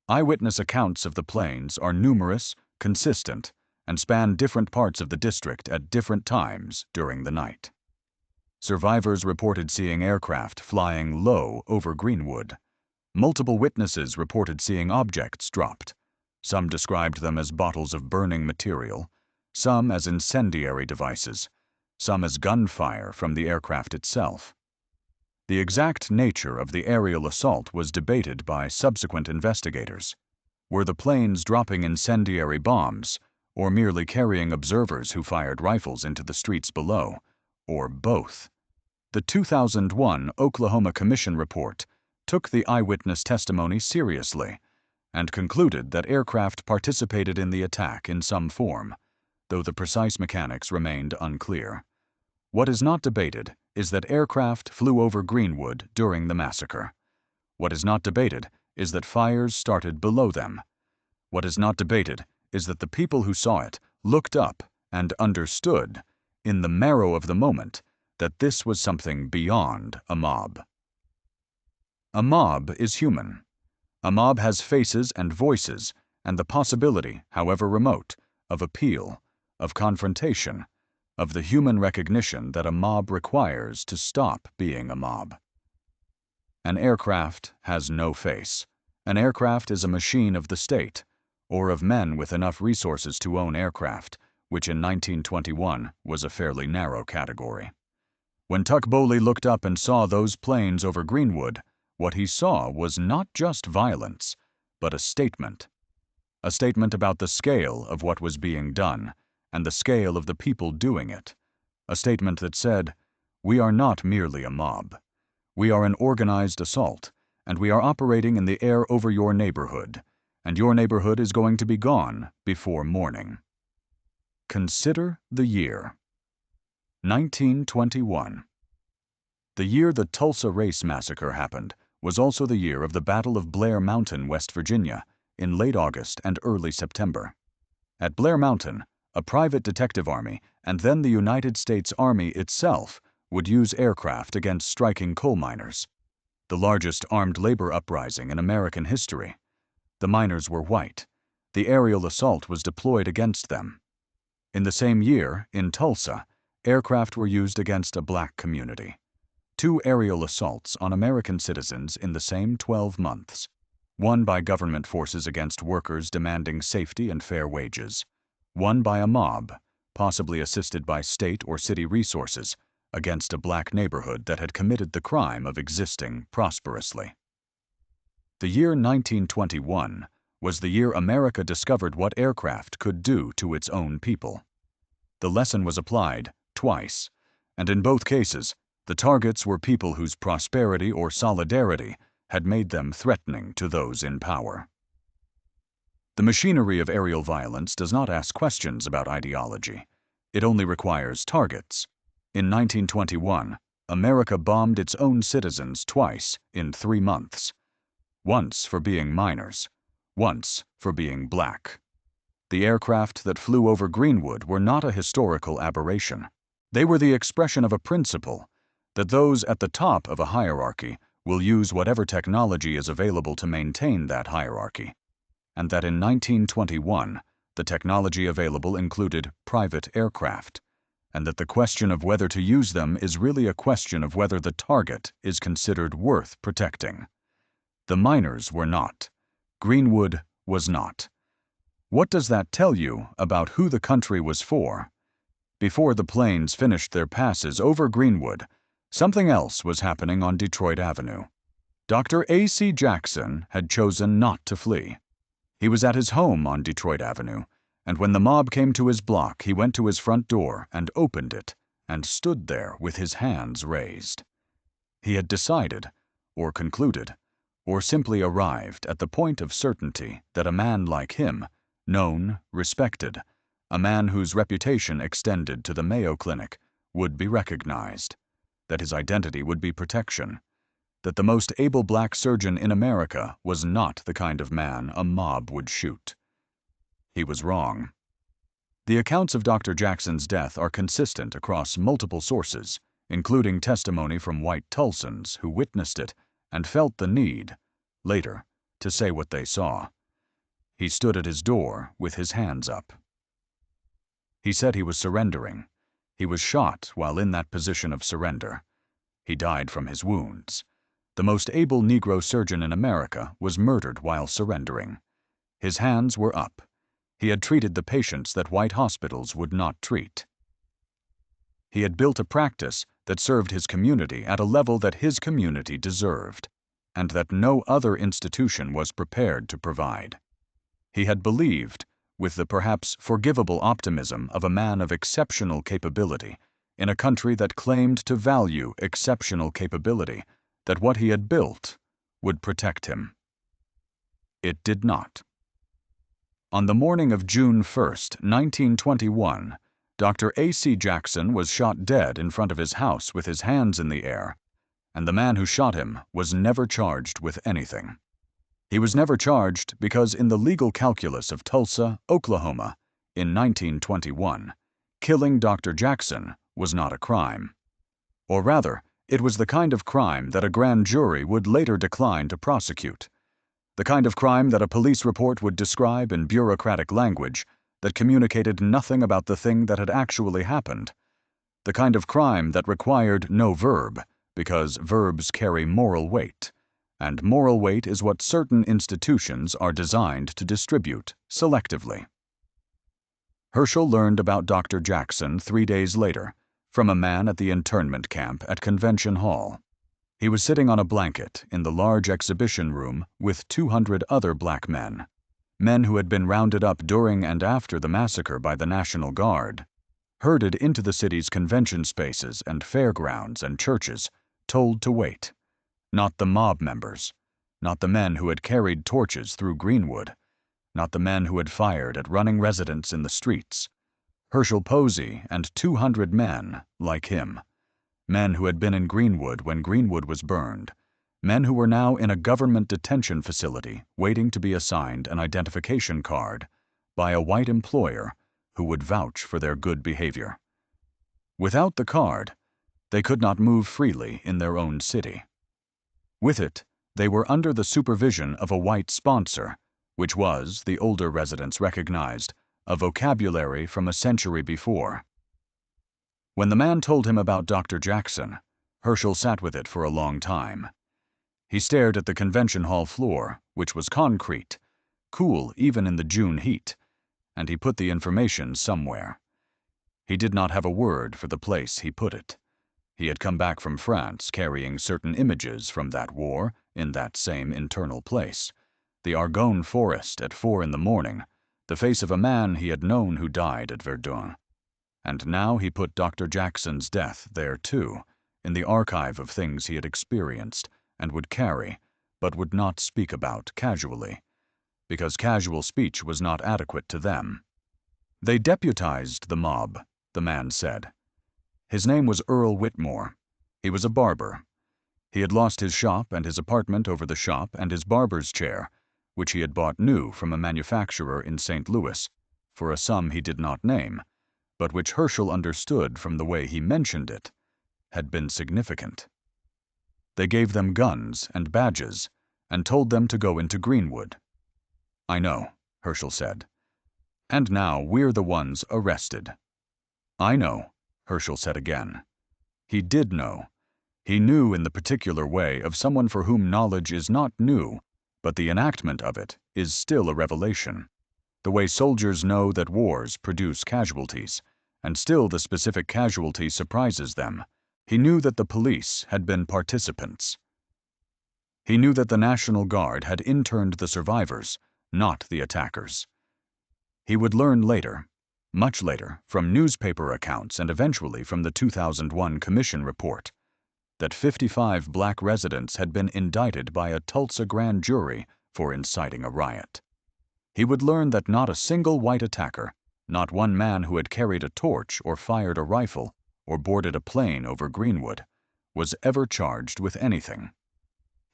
Speaker 1: Eyewitness accounts of the planes are numerous, consistent, and span different parts of the district at different times during the night. Survivors reported seeing aircraft flying low over Greenwood. Multiple witnesses reported seeing objects dropped. Some described them as bottles of burning material, some as incendiary devices, some as gunfire from the aircraft itself. The exact nature of the aerial assault was debated by subsequent investigators. Were the planes dropping incendiary bombs, or merely carrying observers who fired rifles into the streets below, or both? The 2001 Oklahoma Commission report took the eyewitness testimony seriously and concluded that aircraft participated in the attack in some form, though the precise mechanics remained unclear. What is not debated is that aircraft flew over Greenwood during the massacre. What is not debated is that fires started below them. What is not debated is that the people who saw it looked up and understood, in the marrow of the moment, that this was something beyond a mob. A mob is human. A mob has faces and voices, and the possibility, however remote, of appeal, of confrontation, of the human recognition that a mob requires to stop being a mob. An aircraft has no face. An aircraft is a machine of the state, or of men with enough resources to own aircraft, which in 1921 was a fairly narrow category. When Tuck Boley looked up and saw those planes over Greenwood, what he saw was not just violence, but a statement. A statement about the scale of what was being done, and the scale of the people doing it. A statement that said, "We are not merely a mob. We are an organized assault, and we are operating in the air over your neighborhood, and your neighborhood is going to be gone before morning." Consider the year. 1921. The year the Tulsa Race Massacre happened was also the year of the Battle of Blair Mountain, West Virginia, in late August and early September. At Blair Mountain, a private detective army, and then the United States Army itself, would use aircraft against striking coal miners. The largest armed labor uprising in American history. The miners were white. The aerial assault was deployed against them. In the same year, in Tulsa, aircraft were used against a black community. 2 aerial assaults on American citizens in the same 12 months. One by government forces against workers demanding safety and fair wages. One by a mob, possibly assisted by state or city resources, against a black neighborhood that had committed the crime of existing prosperously. The year 1921 was the year America discovered what aircraft could do to its own people. The lesson was applied twice, and in both cases, the targets were people whose prosperity or solidarity had made them threatening to those in power. The machinery of aerial violence does not ask questions about ideology. It only requires targets. In 1921, America bombed its own citizens twice in 3 months. Once for being miners, once for being black. The aircraft that flew over Greenwood were not a historical aberration. They were the expression of a principle, that those at the top of a hierarchy will use whatever technology is available to maintain that hierarchy, and that in 1921 the technology available included private aircraft, and that the question of whether to use them is really a question of whether the target is considered worth protecting. The miners were not. Greenwood was not. What does that tell you about who the country was for? Before the planes finished their passes over Greenwood, something else was happening on Detroit Avenue. Dr. A.C. Jackson had chosen not to flee. He was at his home on Detroit Avenue, and when the mob came to his block, he went to his front door and opened it and stood there with his hands raised. He had decided, or concluded, or simply arrived at the point of certainty that a man like him, known, respected, a man whose reputation extended to the Mayo Clinic, would be recognized, that his identity would be protection, that the most able black surgeon in America was not the kind of man a mob would shoot. He was wrong. The accounts of Dr. Jackson's death are consistent across multiple sources, including testimony from white Tulsans who witnessed it and felt the need, later, to say what they saw. He stood at his door with his hands up. He said he was surrendering. He was shot while in that position of surrender. He died from his wounds. The most able Negro surgeon in America was murdered while surrendering. His hands were up. He had treated the patients that white hospitals would not treat. He had built a practice that served his community at a level that his community deserved, and that no other institution was prepared to provide. He had believed, with the perhaps forgivable optimism of a man of exceptional capability, in a country that claimed to value exceptional capability, that what he had built would protect him. It did not. On the morning of June 1st, 1921, Dr. A.C. Jackson was shot dead in front of his house with his hands in the air, and the man who shot him was never charged with anything. He was never charged because in the legal calculus of Tulsa, Oklahoma, in 1921, killing Dr. Jackson was not a crime. Or rather, it was the kind of crime that a grand jury would later decline to prosecute. The kind of crime that a police report would describe in bureaucratic language that communicated nothing about the thing that had actually happened. The kind of crime that required no verb, because verbs carry moral weight, and moral weight is what certain institutions are designed to distribute selectively. Herschel learned about Dr. Jackson 3 days later from a man at the internment camp at Convention Hall. He was sitting on a blanket in the large exhibition room with 200 other black men, men who had been rounded up during and after the massacre by the National Guard, herded into the city's convention spaces and fairgrounds and churches, told to wait. Not the mob members, not the men who had carried torches through Greenwood, not the men who had fired at running residents in the streets. Herschel Posey and 200 men like him. Men who had been in Greenwood when Greenwood was burned. Men who were now in a government detention facility waiting to be assigned an identification card by a white employer who would vouch for their good behavior. Without the card, they could not move freely in their own city. With it, they were under the supervision of a white sponsor, which was, the older residents recognized, a vocabulary from a century before. When the man told him about Dr. Jackson, Herschel sat with it for a long time. He stared at the convention hall floor, which was concrete, cool even in the June heat, and he put the information somewhere. He did not have a word for the place he put it. He had come back from France carrying certain images from that war in that same internal place. The Argonne forest at 4 in the morning, the face of a man he had known who died at Verdun. And now he put Dr. Jackson's death there too, in the archive of things he had experienced and would carry, but would not speak about casually, because casual speech was not adequate to them. They deputized the mob, the man said. His name was Earl Whitmore. He was a barber. He had lost his shop and his apartment over the shop and his barber's chair, which he had bought new from a manufacturer in St. Louis, for a sum he did not name, but which Herschel understood from the way he mentioned it, had been significant. They gave them guns and badges and told them to go into Greenwood. "I know," Herschel said. "And now we're the ones arrested." "I know," Herschel said again. He did know. He knew in the particular way of someone for whom knowledge is not new, but the enactment of it is still a revelation. The way soldiers know that wars produce casualties, and still the specific casualty surprises them. He knew that the police had been participants. He knew that the National Guard had interned the survivors, not the attackers. He would learn later, much later, from newspaper accounts and eventually from the 2001 Commission report, that 55 black residents had been indicted by a Tulsa grand jury for inciting a riot. He would learn that not a single white attacker, not one man who had carried a torch or fired a rifle or boarded a plane over Greenwood, was ever charged with anything.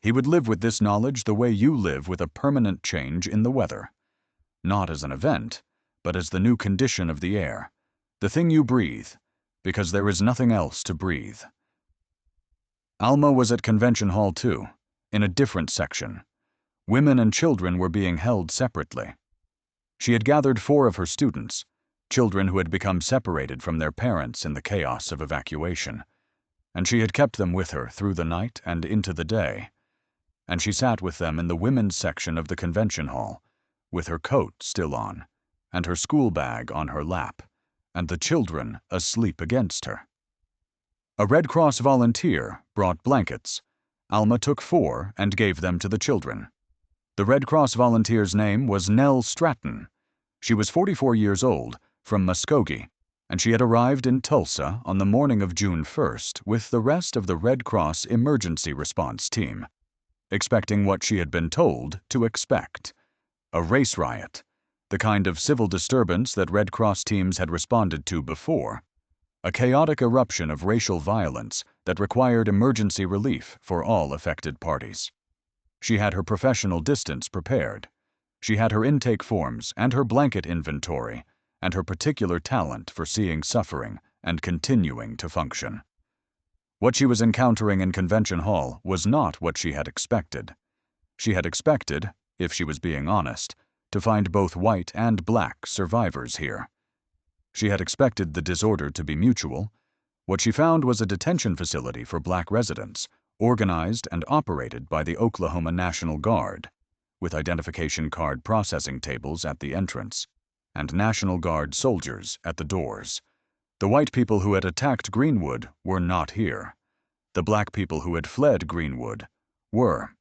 Speaker 1: He would live with this knowledge the way you live with a permanent change in the weather. Not as an event, but as the new condition of the air, the thing you breathe, because there is nothing else to breathe. Alma was at Convention Hall too, in a different section. Women and children were being held separately. She had gathered 4 of her students, children who had become separated from their parents in the chaos of evacuation, and she had kept them with her through the night and into the day. And she sat with them in the women's section of the convention hall, with her coat still on, and her school bag on her lap, and the children asleep against her. A Red Cross volunteer brought blankets. Alma took 4 and gave them to the children. The Red Cross volunteer's name was Nell Stratton. She was 44 years old, from Muskogee, and she had arrived in Tulsa on the morning of June 1st with the rest of the Red Cross emergency response team, expecting what she had been told to expect: a race riot, the kind of civil disturbance that Red Cross teams had responded to before, a chaotic eruption of racial violence that required emergency relief for all affected parties. She had her professional distance prepared. She had her intake forms and her blanket inventory, and her particular talent for seeing suffering and continuing to function. What she was encountering in Convention Hall was not what she had expected. She had expected, if she was being honest, to find both white and black survivors here. She had expected the disorder to be mutual. What she found was a detention facility for black residents, organized and operated by the Oklahoma National Guard, with identification card processing tables at the entrance, and National Guard soldiers at the doors. The white people who had attacked Greenwood were not here. The black people who had fled Greenwood were.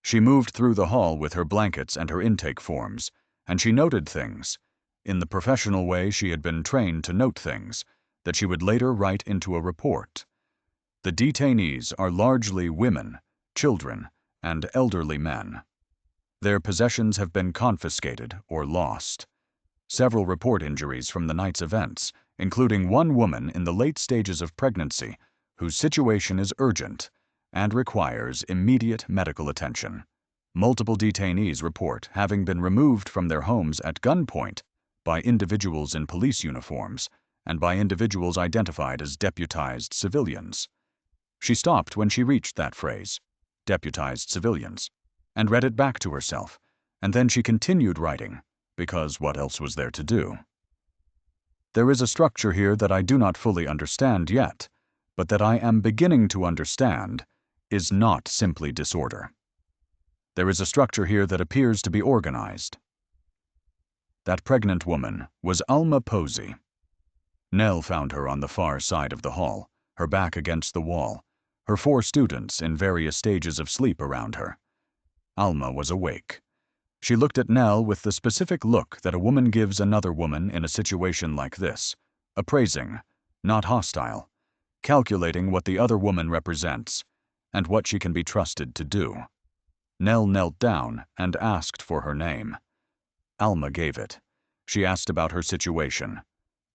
Speaker 1: She moved through the hall with her blankets and her intake forms, and she noted things, in the professional way she had been trained to note things, that she would later write into a report. The detainees are largely women, children, and elderly men. Their possessions have been confiscated or lost. Several report injuries from the night's events, including one woman in the late stages of pregnancy whose situation is urgent and requires immediate medical attention. Multiple detainees report having been removed from their homes at gunpoint by individuals in police uniforms and by individuals identified as deputized civilians. She stopped when she reached that phrase, deputized civilians, and read it back to herself, and then she continued writing, because what else was there to do? There is a structure here that I do not fully understand yet, but that I am beginning to understand is not simply disorder. There is a structure here that appears to be organized. That pregnant woman was Alma Posey. Nell found her on the far side of the hall, her back against the wall, her 4 students in various stages of sleep around her. Alma was awake. She looked at Nell with the specific look that a woman gives another woman in a situation like this, appraising, not hostile, calculating what the other woman represents and what she can be trusted to do. Nell knelt down and asked for her name. Alma gave it. She asked about her situation.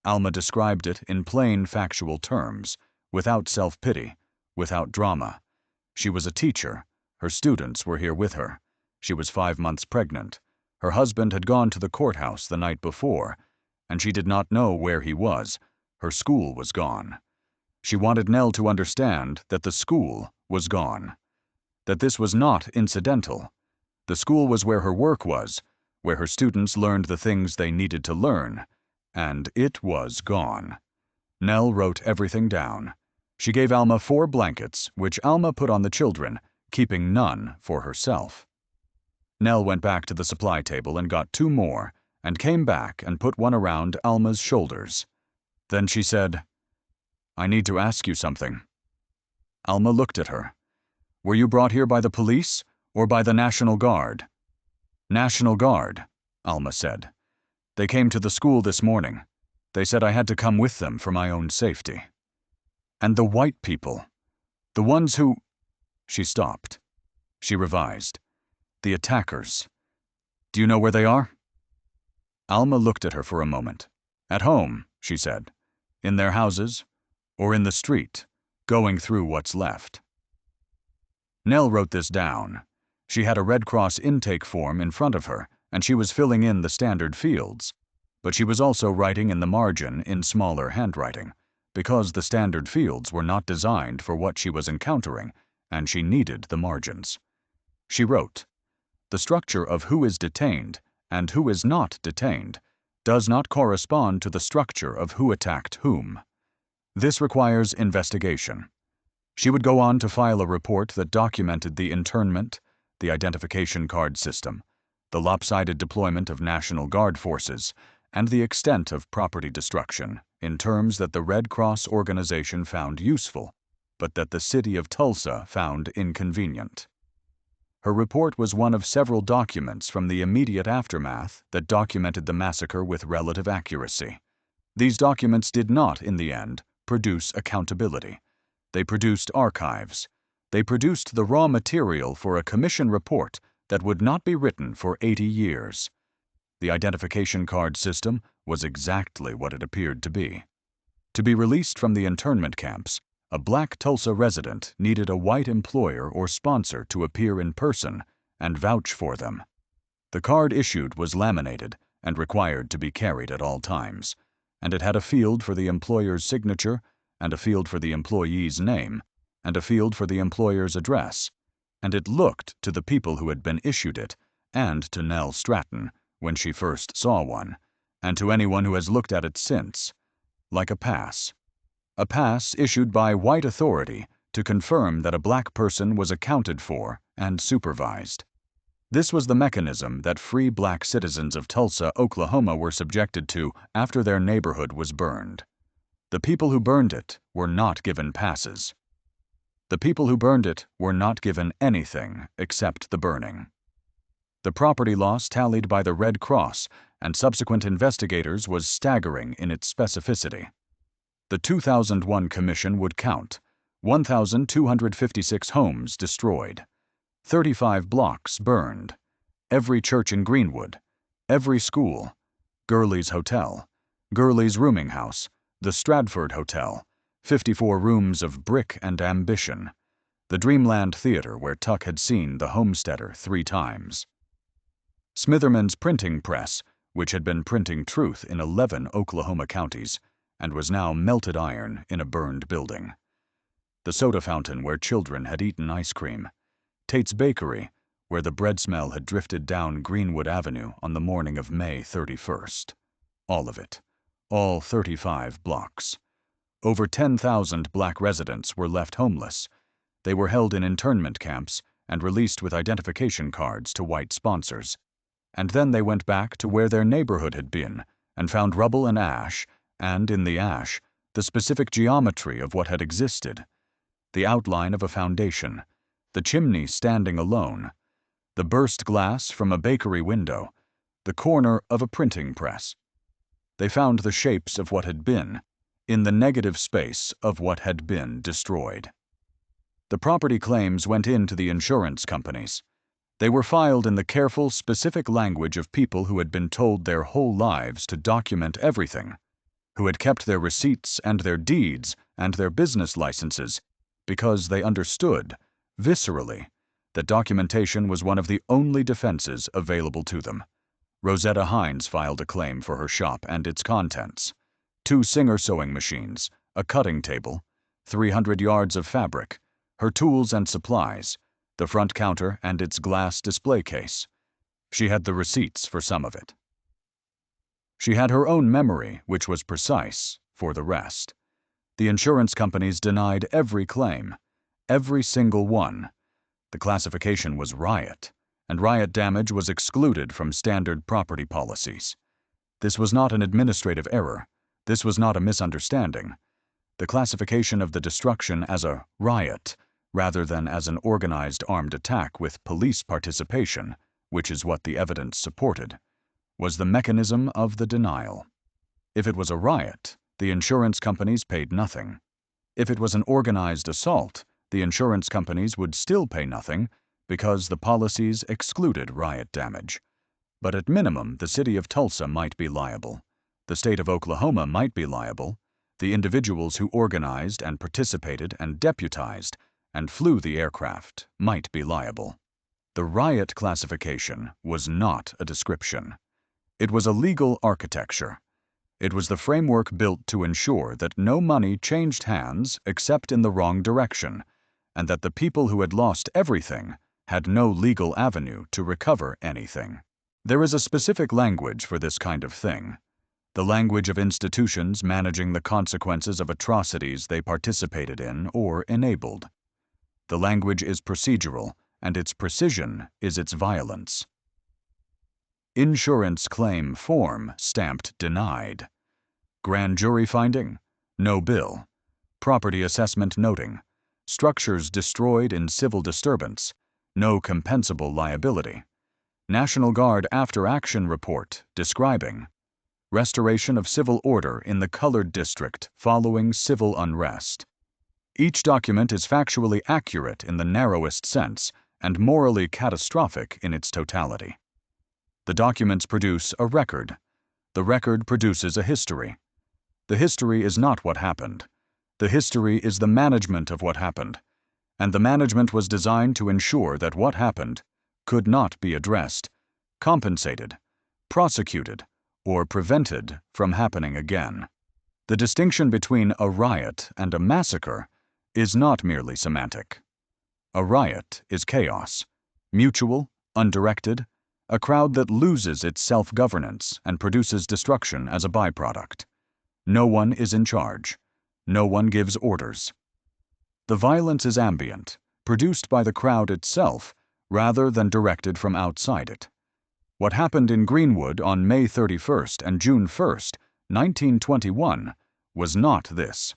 Speaker 1: Alma described it in plain factual terms, without self-pity, without drama. She was a teacher. Her students were here with her. She was 5 months pregnant. Her husband had gone to the courthouse the night before, and she did not know where he was. Her school was gone. She wanted Nell to understand that the school was gone, that this was not incidental. The school was where her work was, where her students learned the things they needed to learn, and it was gone. Nell wrote everything down. She gave Alma 4 blankets, which Alma put on the children, keeping none for herself. Nell went back to the supply table and got 2 more, and came back and put one around Alma's shoulders. Then she said, "I need to ask you something." Alma looked at her. "Were you brought here by the police or by the National Guard?" "National Guard," Alma said. "They came to the school this morning. They said I had to come with them for my own safety." "And the white people, the ones who—" She stopped. She revised. "The attackers. Do you know where they are?" Alma looked at her for a moment. "At home," she said. "In their houses, or in the street, going through what's left." Nell wrote this down. She had a Red Cross intake form in front of her, and she was filling in the standard fields. But she was also writing in the margin in smaller handwriting, because the standard fields were not designed for what she was encountering, and she needed the margins. She wrote, "The structure of who is detained and who is not detained does not correspond to the structure of who attacked whom. This requires investigation." She would go on to file a report that documented the internment, the identification card system, the lopsided deployment of National Guard forces, and the extent of property destruction in terms that the Red Cross organization found useful, but that the city of Tulsa found inconvenient. Her report was one of several documents from the immediate aftermath that documented the massacre with relative accuracy. These documents did not, in the end, produce accountability. They produced archives. They produced the raw material for a commission report that would not be written for 80 years. The identification card system was exactly what it appeared to be. To be released from the internment camps, a black Tulsa resident needed a white employer or sponsor to appear in person and vouch for them. The card issued was laminated and required to be carried at all times, and it had a field for the employer's signature, and a field for the employee's name, and a field for the employer's address, and it looked to the people who had been issued it, and to Nell Stratton, when she first saw one, and to anyone who has looked at it since, like a pass issued by white authority to confirm that a black person was accounted for and supervised. This was the mechanism that free black citizens of Tulsa, Oklahoma were subjected to after their neighborhood was burned. The people who burned it were not given passes. The people who burned it were not given anything except the burning. The property loss tallied by the Red Cross and subsequent investigators was staggering in its specificity. The 2001 commission would count 1,256 homes destroyed, 35 blocks burned, every church in Greenwood, every school, Gurley's Hotel, Gurley's Rooming House, the Stratford Hotel, 54 rooms of brick and ambition, the Dreamland Theater where Tuck had seen the homesteader 3 times. Smitherman's printing press, which had been printing truth in 11 Oklahoma counties, and was now melted iron in a burned building. The soda fountain where children had eaten ice cream. Tate's Bakery, where the bread smell had drifted down Greenwood Avenue on the morning of May 31st. All of it. All 35 blocks. Over 10,000 black residents were left homeless. They were held in internment camps and released with identification cards to white sponsors. And then they went back to where their neighborhood had been and found rubble and ash, and in the ash, the specific geometry of what had existed. The outline of a foundation, the chimney standing alone, the burst glass from a bakery window, the corner of a printing press. They found the shapes of what had been, in the negative space of what had been destroyed. The property claims went into the insurance companies. They were filed in the careful, specific language of people who had been told their whole lives to document everything, who had kept their receipts and their deeds and their business licenses because they understood, viscerally, that documentation was one of the only defenses available to them. Rosetta Hines filed a claim for her shop and its contents: 2 Singer sewing machines, a cutting table, 300 yards of fabric, her tools and supplies, the front counter and its glass display case. She had the receipts for some of it. She had her own memory, which was precise, for the rest. The insurance companies denied every claim, every single one. The classification was riot, and riot damage was excluded from standard property policies. This was not an administrative error. This was not a misunderstanding. The classification of the destruction as a riot, rather than as an organized armed attack with police participation, which is what the evidence supported, was the mechanism of the denial. If it was a riot, the insurance companies paid nothing. If it was an organized assault, the insurance companies would still pay nothing because the policies excluded riot damage. But at minimum, the city of Tulsa might be liable. The state of Oklahoma might be liable. The individuals who organized and participated and deputized and flew the aircraft might be liable. The riot classification was not a description. It was a legal architecture. It was the framework built to ensure that no money changed hands except in the wrong direction, and that the people who had lost everything had no legal avenue to recover anything. There is a specific language for this kind of thing, the language of institutions managing the consequences of atrocities they participated in or enabled. The language is procedural, and its precision is its violence. Insurance claim form stamped denied. Grand jury finding, no bill. Property assessment noting, structures destroyed in civil disturbance, no compensable liability. National Guard after-action report describing restoration of civil order in the colored district following civil unrest. Each document is factually accurate in the narrowest sense and morally catastrophic in its totality. The documents produce a record. The record produces a history. The history is not what happened. The history is the management of what happened, and the management was designed to ensure that what happened could not be addressed, compensated, prosecuted, or prevented from happening again. The distinction between a riot and a massacre is not merely semantic. A riot is chaos, mutual, undirected, a crowd that loses its self-governance and produces destruction as a byproduct. No one is in charge. No one gives orders. The violence is ambient, produced by the crowd itself rather than directed from outside it. What happened in Greenwood on May 31st and June 1st, 1921, was not this.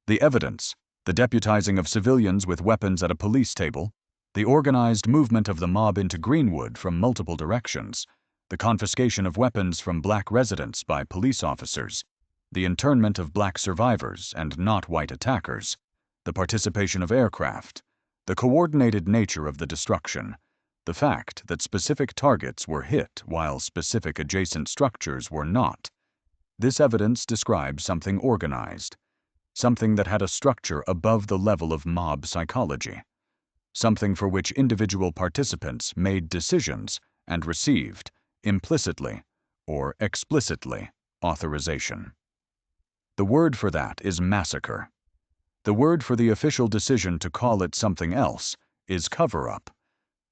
Speaker 1: The evidence, the deputizing of civilians with weapons at a police table, the organized movement of the mob into Greenwood from multiple directions, the confiscation of weapons from black residents by police officers, the internment of black survivors and not white attackers, the participation of aircraft, the coordinated nature of the destruction, the fact that specific targets were hit while specific adjacent structures were not. This evidence describes something organized, something that had a structure above the level of mob psychology, something for which individual participants made decisions and received, implicitly or explicitly, authorization. The word for that is massacre. The word for the official decision to call it something else is cover-up.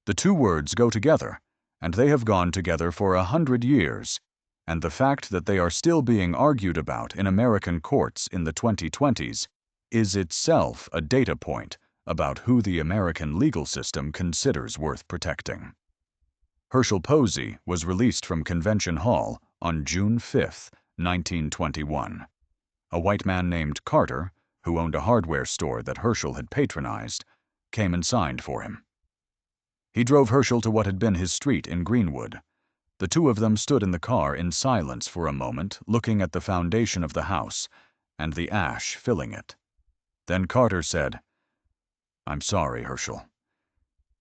Speaker 1: The two words go together, and they have gone together for 100 years, and the fact that they are still being argued about in American courts in the 2020s is itself a data point about who the American legal system considers worth protecting. Herschel Posey was released from Convention Hall on June 5, 1921. A white man named Carter, who owned a hardware store that Herschel had patronized, came and signed for him. He drove Herschel to what had been his street in Greenwood. The two of them stood in the car in silence for a moment, looking at the foundation of the house and the ash filling it. Then Carter said, "I'm sorry, Herschel."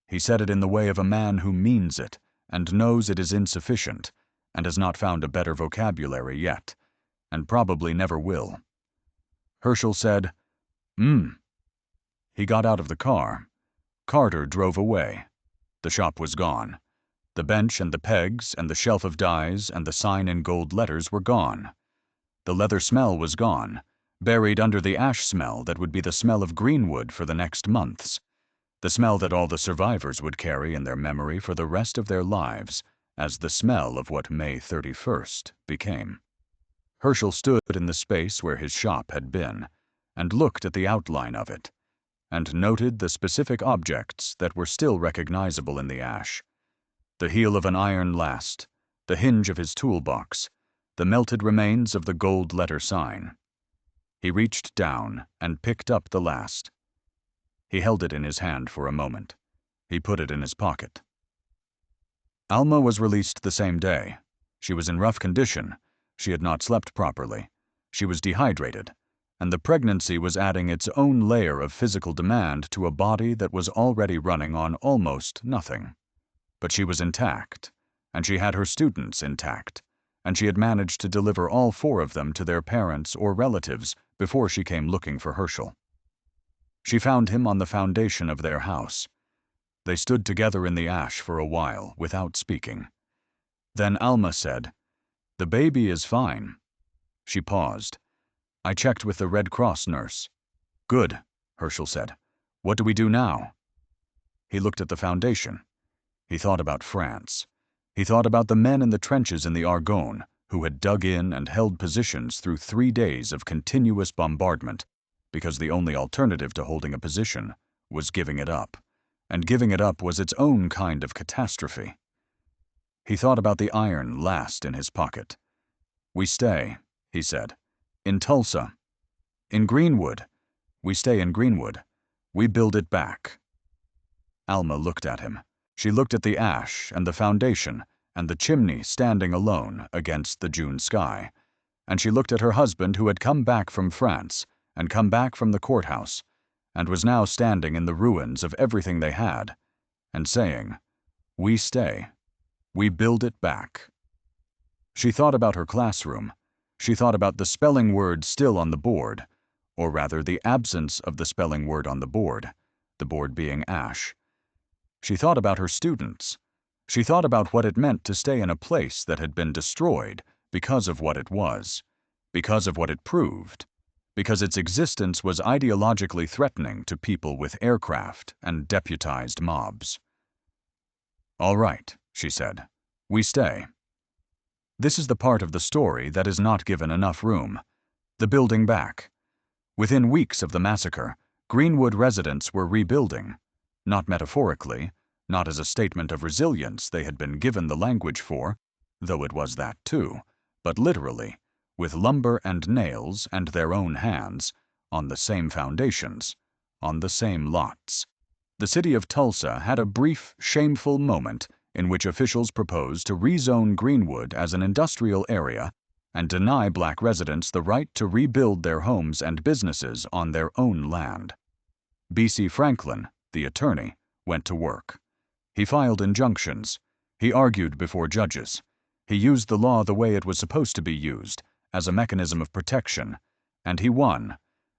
Speaker 1: He said it in the way of a man who means it and knows it is insufficient and has not found a better vocabulary yet, and probably never will. Herschel said, He got out of the car. Carter drove away. The shop was gone. The bench and the pegs and the shelf of dies and the sign in gold letters were gone. The leather smell was gone, buried under the ash smell that would be the smell of Greenwood for the next months, the smell that all the survivors would carry in their memory for the rest of their lives as the smell of what May 31st became. Herschel stood in the space where his shop had been and looked at the outline of it, and noted the specific objects that were still recognizable in the ash. The heel of an iron last, the hinge of his toolbox, the melted remains of the gold letter sign. He reached down and picked up the last. He held it in his hand for a moment. He put it in his pocket. Alma was released the same day. She was in rough condition. She had not slept properly. She was dehydrated, and the pregnancy was adding its own layer of physical demand to a body that was already running on almost nothing. But she was intact, and she had her students intact, and she had managed to deliver all 4 of them to their parents or relatives before she came looking for Herschel. She found him on the foundation of their house. They stood together in the ash for a while without speaking. Then Alma said, "The baby is fine." She paused. "I checked with the Red Cross nurse." "Good," Herschel said. "What do we do now?" He looked at the foundation. He thought about France. He thought about the men in the trenches in the Argonne who had dug in and held positions through 3 days of continuous bombardment because the only alternative to holding a position was giving it up, and giving it up was its own kind of catastrophe. He thought about the iron last in his pocket. "We stay," he said, "in Tulsa. In Greenwood. We stay in Greenwood. We build it back." Alma looked at him. She looked at the ash and the foundation and the chimney standing alone against the June sky. And she looked at her husband, who had come back from France and come back from the courthouse and was now standing in the ruins of everything they had and saying, "We stay. We build it back." She thought about her classroom. She thought about the spelling word still on the board, or rather the absence of the spelling word on the board being ash. She thought about her students. She thought about what it meant to stay in a place that had been destroyed because of what it was, because of what it proved, because its existence was ideologically threatening to people with aircraft and deputized mobs. "All right," she said. "We stay." This is the part of the story that is not given enough room. The building back. Within weeks of the massacre, Greenwood residents were rebuilding, not metaphorically, not as a statement of resilience they had been given the language for, though it was that too, but literally, with lumber and nails and their own hands, on the same foundations, on the same lots. The city of Tulsa had a brief, shameful moment in which officials proposed to rezone Greenwood as an industrial area and deny black residents the right to rebuild their homes and businesses on their own land. B.C. Franklin, the attorney, went to work. He filed injunctions. He argued before judges. He used the law the way it was supposed to be used, as a mechanism of protection, and he won,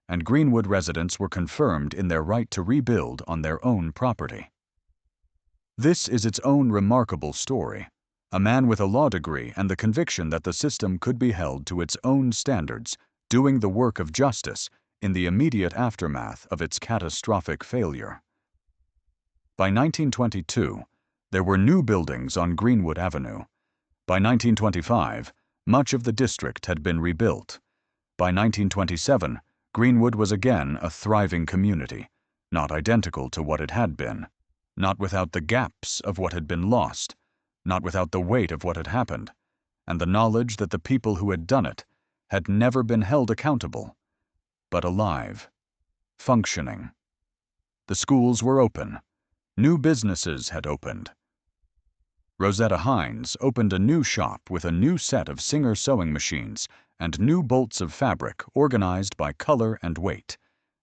Speaker 1: and Greenwood residents were confirmed in their right to rebuild on their own property. This is its own remarkable story. A man with a law degree and the conviction that the system could be held to its own standards, doing the work of justice in the immediate aftermath of its catastrophic failure. By 1922, there were new buildings on Greenwood Avenue. By 1925, much of the district had been rebuilt. By 1927, Greenwood was again a thriving community, not identical to what it had been, not without the gaps of what had been lost, not without the weight of what had happened, and the knowledge that the people who had done it had never been held accountable, but alive, functioning. The schools were open. New businesses had opened. Rosetta Hines opened a new shop with a new set of Singer sewing machines and new bolts of fabric organized by color and weight,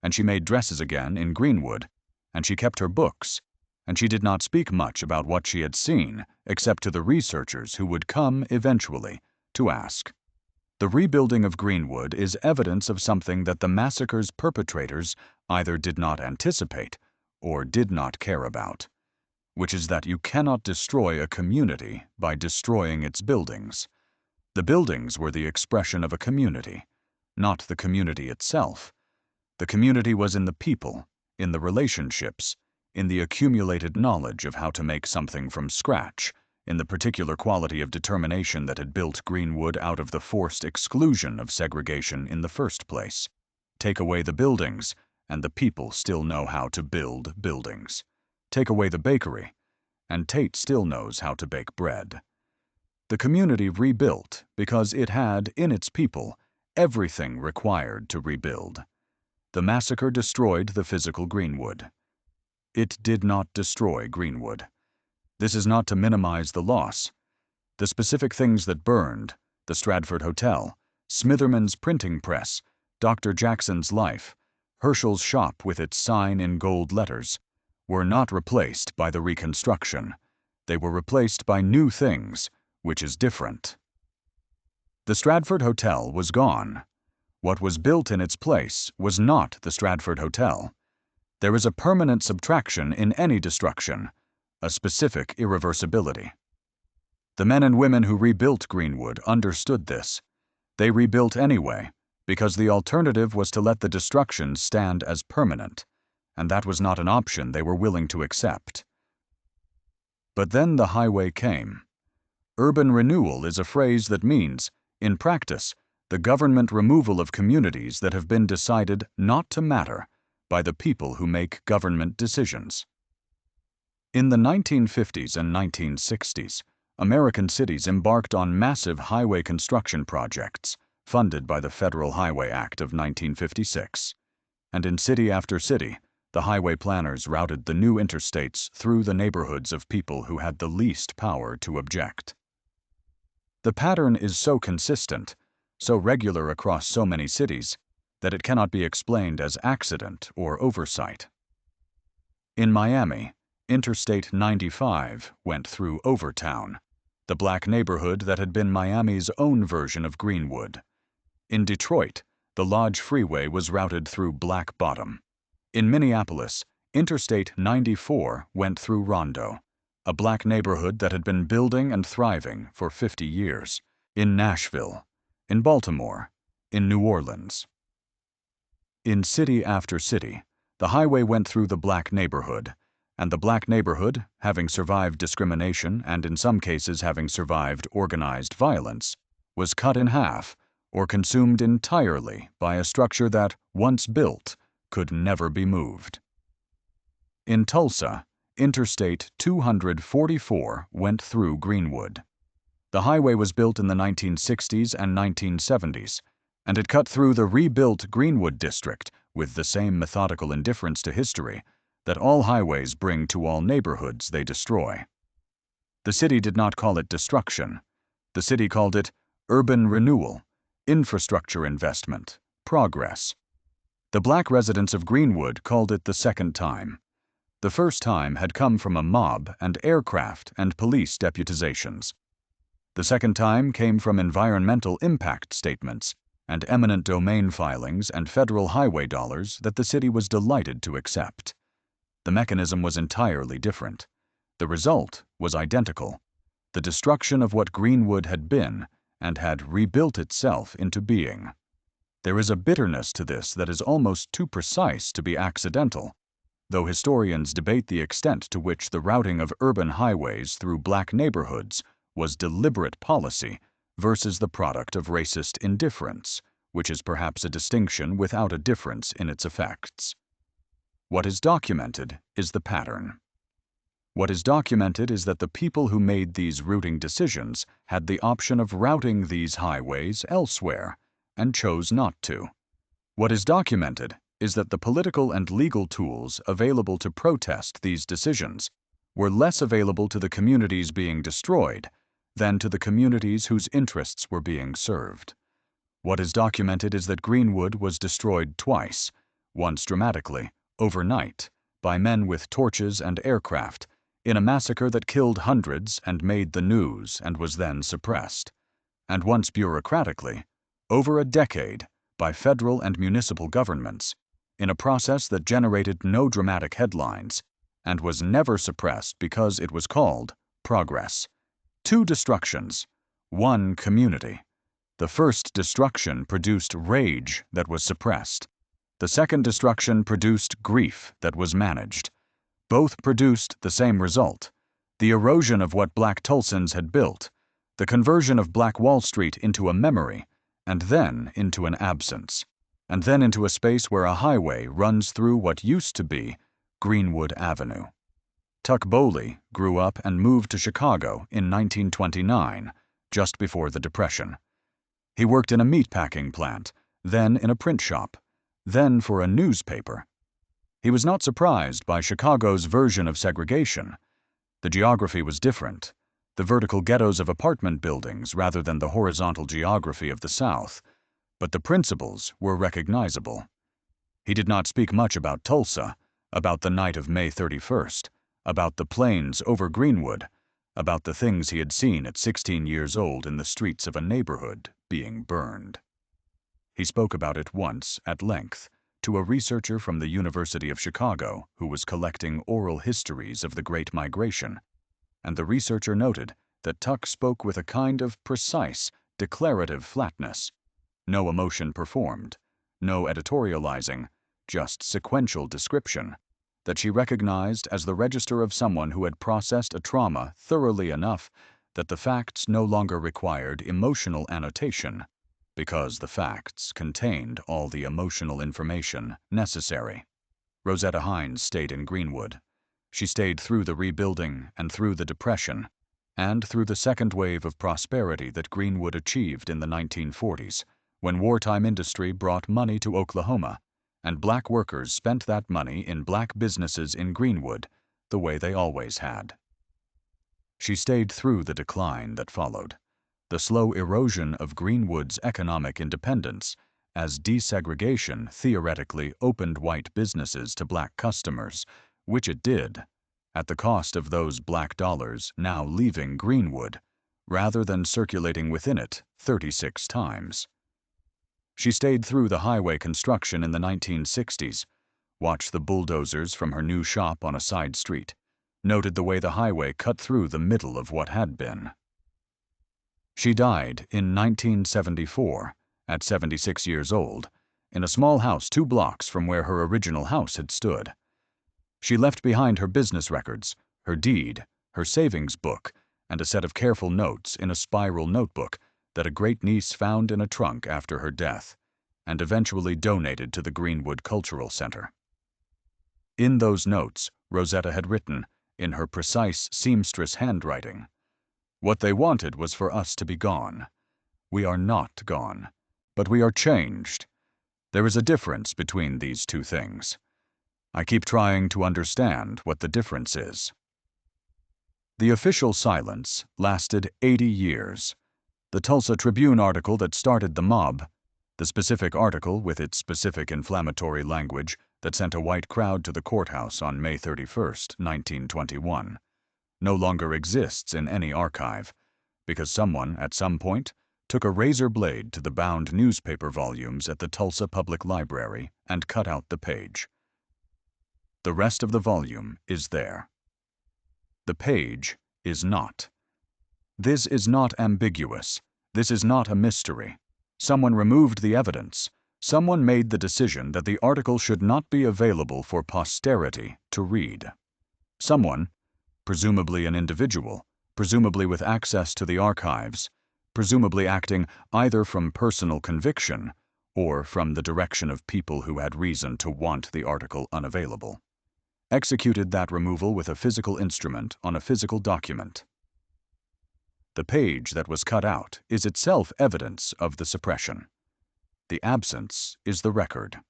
Speaker 1: and she made dresses again in Greenwood, and she kept her books, and she did not speak much about what she had seen except to the researchers who would come eventually to ask. The rebuilding of Greenwood is evidence of something that the massacre's perpetrators either did not anticipate or did not care about, which is that you cannot destroy a community by destroying its buildings. The buildings were the expression of a community, not the community itself. The community was in the people, in the relationships, in the accumulated knowledge of how to make something from scratch, in the particular quality of determination that had built Greenwood out of the forced exclusion of segregation in the first place. Take away the buildings, and the people still know how to build buildings. Take away the bakery, and Tate still knows how to bake bread. The community rebuilt because it had, in its people, everything required to rebuild. The massacre destroyed the physical Greenwood. It did not destroy Greenwood. This is not to minimize the loss. The specific things that burned, the Stratford Hotel, Smitherman's printing press, Dr. Jackson's life, Herschel's shop with its sign in gold letters, were not replaced by the reconstruction. They were replaced by new things, which is different. The Stratford Hotel was gone. What was built in its place was not the Stratford Hotel. There is a permanent subtraction in any destruction, a specific irreversibility. The men and women who rebuilt Greenwood understood this. They rebuilt anyway, because the alternative was to let the destruction stand as permanent, and that was not an option they were willing to accept. But then the highway came. Urban renewal is a phrase that means, in practice, the government removal of communities that have been decided not to matter by the people who make government decisions. In the 1950s and 1960s, American cities embarked on massive highway construction projects funded by the Federal Highway Act of 1956. And in city after city, The highway planners routed the new interstates through the neighborhoods of people who had the least power to object. The pattern is so consistent, so regular across so many cities, that it cannot be explained as accident or oversight. In Miami, Interstate 95 went through Overtown, the black neighborhood that had been Miami's own version of Greenwood. In Detroit, the Lodge Freeway was routed through Black Bottom. In Minneapolis, Interstate 94 went through Rondo, a black neighborhood that had been building and thriving for 50 years. In Nashville, in Baltimore, in New Orleans. In city after city, the highway went through the black neighborhood, and the black neighborhood, having survived discrimination and in some cases having survived organized violence, was cut in half or consumed entirely by a structure that, once built, could never be moved. In Tulsa, Interstate 244 went through Greenwood. The highway was built in the 1960s and 1970s, and it cut through the rebuilt Greenwood district with the same methodical indifference to history that all highways bring to all neighborhoods they destroy. The city did not call it destruction. The city called it urban renewal, infrastructure investment, progress. The black residents of Greenwood called it the second time. The first time had come from a mob and aircraft and police deputizations. The second time came from environmental impact statements and eminent domain filings and federal highway dollars that the city was delighted to accept. The mechanism was entirely different. The result was identical: the destruction of what Greenwood had been and had rebuilt itself into being. There is a bitterness to this that is almost too precise to be accidental, though historians debate the extent to which the routing of urban highways through black neighborhoods was deliberate policy versus the product of racist indifference, which is perhaps a distinction without a difference in its effects. What is documented is the pattern. What is documented is that the people who made these routing decisions had the option of routing these highways elsewhere and chose not to. What is documented is that the political and legal tools available to protest these decisions were less available to the communities being destroyed than to the communities whose interests were being served. What is documented is that Greenwood was destroyed twice, once dramatically, overnight, by men with torches and aircraft, in a massacre that killed hundreds and made the news and was then suppressed, and once bureaucratically, over a decade, by federal and municipal governments, in a process that generated no dramatic headlines and was never suppressed because it was called progress. Two destructions, one community. The first destruction produced rage that was suppressed. The second destruction produced grief that was managed. Both produced the same result: the erosion of what black Tulsans had built, the conversion of Black Wall Street into a memory, and then into an absence, and then into a space where a highway runs through what used to be Greenwood Avenue. Tuck Bowley grew up and moved to Chicago in 1929, just before the Depression. He worked in a meatpacking plant, then in a print shop, then for a newspaper. He was not surprised by Chicago's version of segregation. The geography was different, the vertical ghettos of apartment buildings rather than the horizontal geography of the South, but the principles were recognizable. He did not speak much about Tulsa, about the night of May 31st, about the plains over Greenwood, about the things he had seen at 16 years old in the streets of a neighborhood being burned. He spoke about it once, at length, to a researcher from the University of Chicago who was collecting oral histories of the Great Migration, and the researcher noted that Tuck spoke with a kind of precise, declarative flatness. No emotion performed, no editorializing, just sequential description, that she recognized as the register of someone who had processed a trauma thoroughly enough that the facts no longer required emotional annotation, because the facts contained all the emotional information necessary. Rosetta Hines stayed in Greenwood. She stayed through the rebuilding and through the Depression, and through the second wave of prosperity that Greenwood achieved in the 1940s, when wartime industry brought money to Oklahoma, and black workers spent that money in black businesses in Greenwood, the way they always had. She stayed through the decline that followed, the slow erosion of Greenwood's economic independence, as desegregation theoretically opened white businesses to black customers, which it did, at the cost of those black dollars now leaving Greenwood, rather than circulating within it 36 times. She stayed through the highway construction in the 1960s, watched the bulldozers from her new shop on a side street, noted the way the highway cut through the middle of what had been. She died in 1974, at 76 years old, in a small house 2 blocks from where her original house had stood. She left behind her business records, her deed, her savings book, and a set of careful notes in a spiral notebook that a great-niece found in a trunk after her death, and eventually donated to the Greenwood Cultural Center. In those notes, Rosetta had written, in her precise seamstress handwriting, "What they wanted was for us to be gone. We are not gone, but we are changed. There is a difference between these two things. I keep trying to understand what the difference is." The official silence lasted 80 years. The Tulsa Tribune article that started the mob, the specific article with its specific inflammatory language that sent a white crowd to the courthouse on May 31, 1921, no longer exists in any archive, because someone, at some point, took a razor blade to the bound newspaper volumes at the Tulsa Public Library and cut out the page. The rest of the volume is there. The page is not. This is not ambiguous. This is not a mystery. Someone removed the evidence. Someone made the decision that the article should not be available for posterity to read. Someone, presumably an individual, presumably with access to the archives, presumably acting either from personal conviction or from the direction of people who had reason to want the article unavailable, executed that removal with a physical instrument on a physical document. The page that was cut out is itself evidence of the suppression. The absence is the record.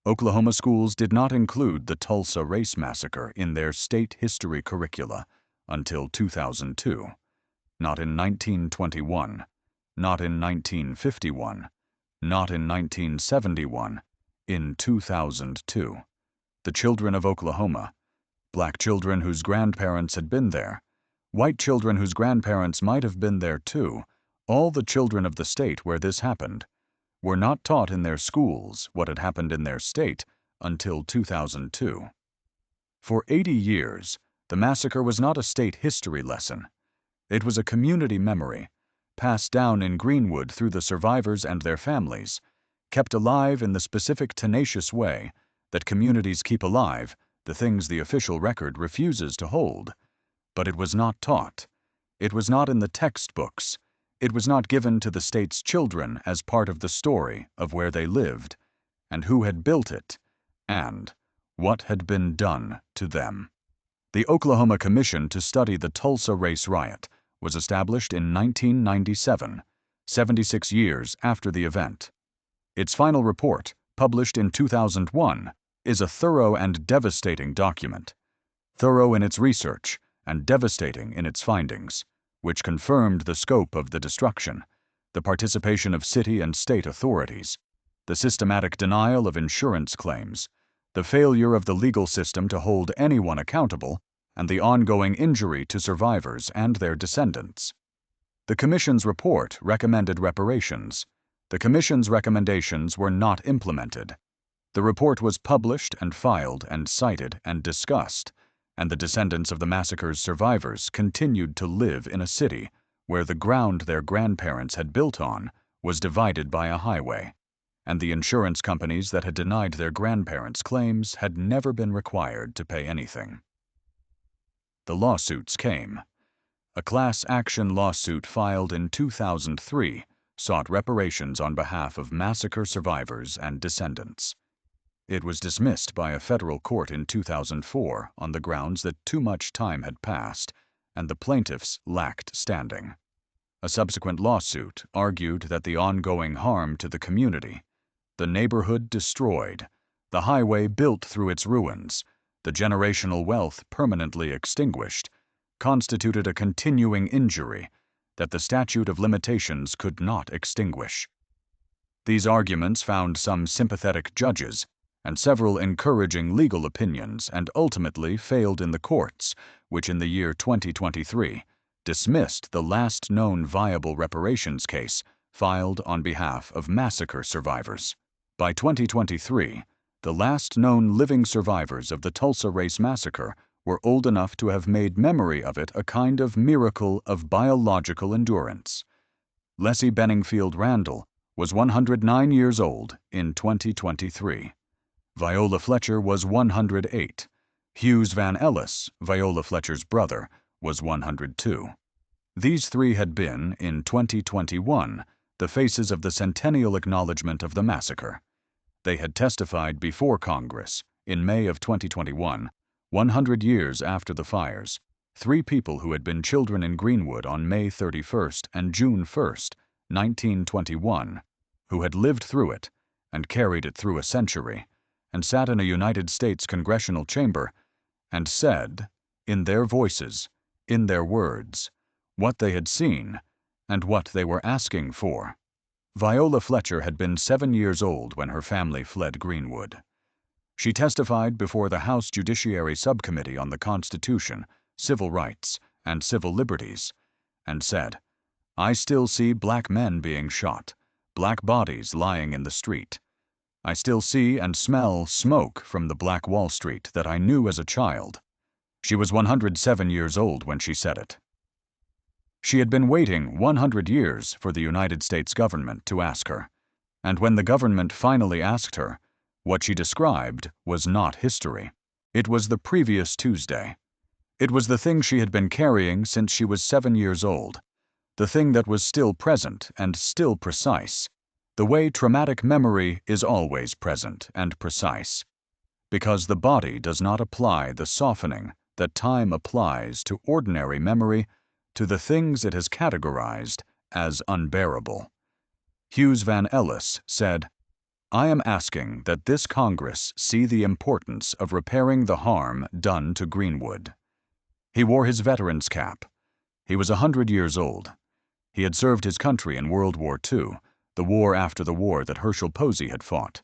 Speaker 1: Oklahoma schools did not include the Tulsa Race Massacre in their state history curricula until 2002. Not in 1921, not in 1951, not in 1971, in 2002. The children of Oklahoma, black children whose grandparents had been there, white children whose grandparents might have been there too, all the children of the state where this happened, were not taught in their schools what had happened in their state until 2002. For 80 years, the massacre was not a state history lesson. It was a community memory, passed down in Greenwood through the survivors and their families, kept alive in the specific tenacious way that communities keep alive the things the official record refuses to hold. But it was not taught. It was not in the textbooks. It was not given to the state's children as part of the story of where they lived, and who had built it, and what had been done to them. The Oklahoma Commission to study the Tulsa Race Riot was established in 1997, 76 years after the event. Its final report, published in 2001, is a thorough and devastating document. Thorough in its research and devastating in its findings, which confirmed the scope of the destruction, the participation of city and state authorities, the systematic denial of insurance claims, the failure of the legal system to hold anyone accountable, and the ongoing injury to survivors and their descendants. The Commission's report recommended reparations. The Commission's recommendations were not implemented. The report was published and filed and cited and discussed, and the descendants of the massacre's survivors continued to live in a city where the ground their grandparents had built on was divided by a highway, and the insurance companies that had denied their grandparents' claims had never been required to pay anything. The lawsuits came. A class action lawsuit filed in 2003 sought reparations on behalf of massacre survivors and descendants. It was dismissed by a federal court in 2004 on the grounds that too much time had passed and the plaintiffs lacked standing. A subsequent lawsuit argued that the ongoing harm to the community, the neighborhood destroyed, the highway built through its ruins, the generational wealth permanently extinguished, constituted a continuing injury that the statute of limitations could not extinguish. These arguments found some sympathetic judges and several encouraging legal opinions, and ultimately failed in the courts, which in the year 2023 dismissed the last known viable reparations case filed on behalf of massacre survivors. By 2023, the last known living survivors of the Tulsa Race Massacre were old enough to have made memory of it a kind of miracle of biological endurance. Leslie Benningfield Randall was 109 years old in 2023. Viola Fletcher was 108. Hughes Van Ellis, Viola Fletcher's brother, was 102. These three had been, in 2021, the faces of the centennial acknowledgement of the massacre. They had testified before Congress, in May of 2021, 100 years after the fires, three people who had been children in Greenwood on May 31st and June 1st, 1921, who had lived through it and carried it through a century, and sat in a United States congressional chamber and said, in their voices, in their words, what they had seen and what they were asking for. Viola Fletcher had been 7 years old when her family fled Greenwood. She testified before the House Judiciary Subcommittee on the Constitution, Civil Rights, and Civil Liberties, and said, "I still see black men being shot, black bodies lying in the street. I still see and smell smoke from the Black Wall Street that I knew as a child." She was 107 years old when she said it. She had been waiting 100 years for the United States government to ask her, and when the government finally asked her, what she described was not history. It was the previous Tuesday. It was the thing she had been carrying since she was 7 years old, the thing that was still present and still precise, the way traumatic memory is always present and precise, because the body does not apply the softening that time applies to ordinary memory to the things it has categorized as unbearable. Hughes Van Ellis said, "I am asking that this Congress see the importance of repairing the harm done to Greenwood." He wore his veteran's cap. He was 100 years old. He had served his country in World War II, the war after the war that Herschel Posey had fought,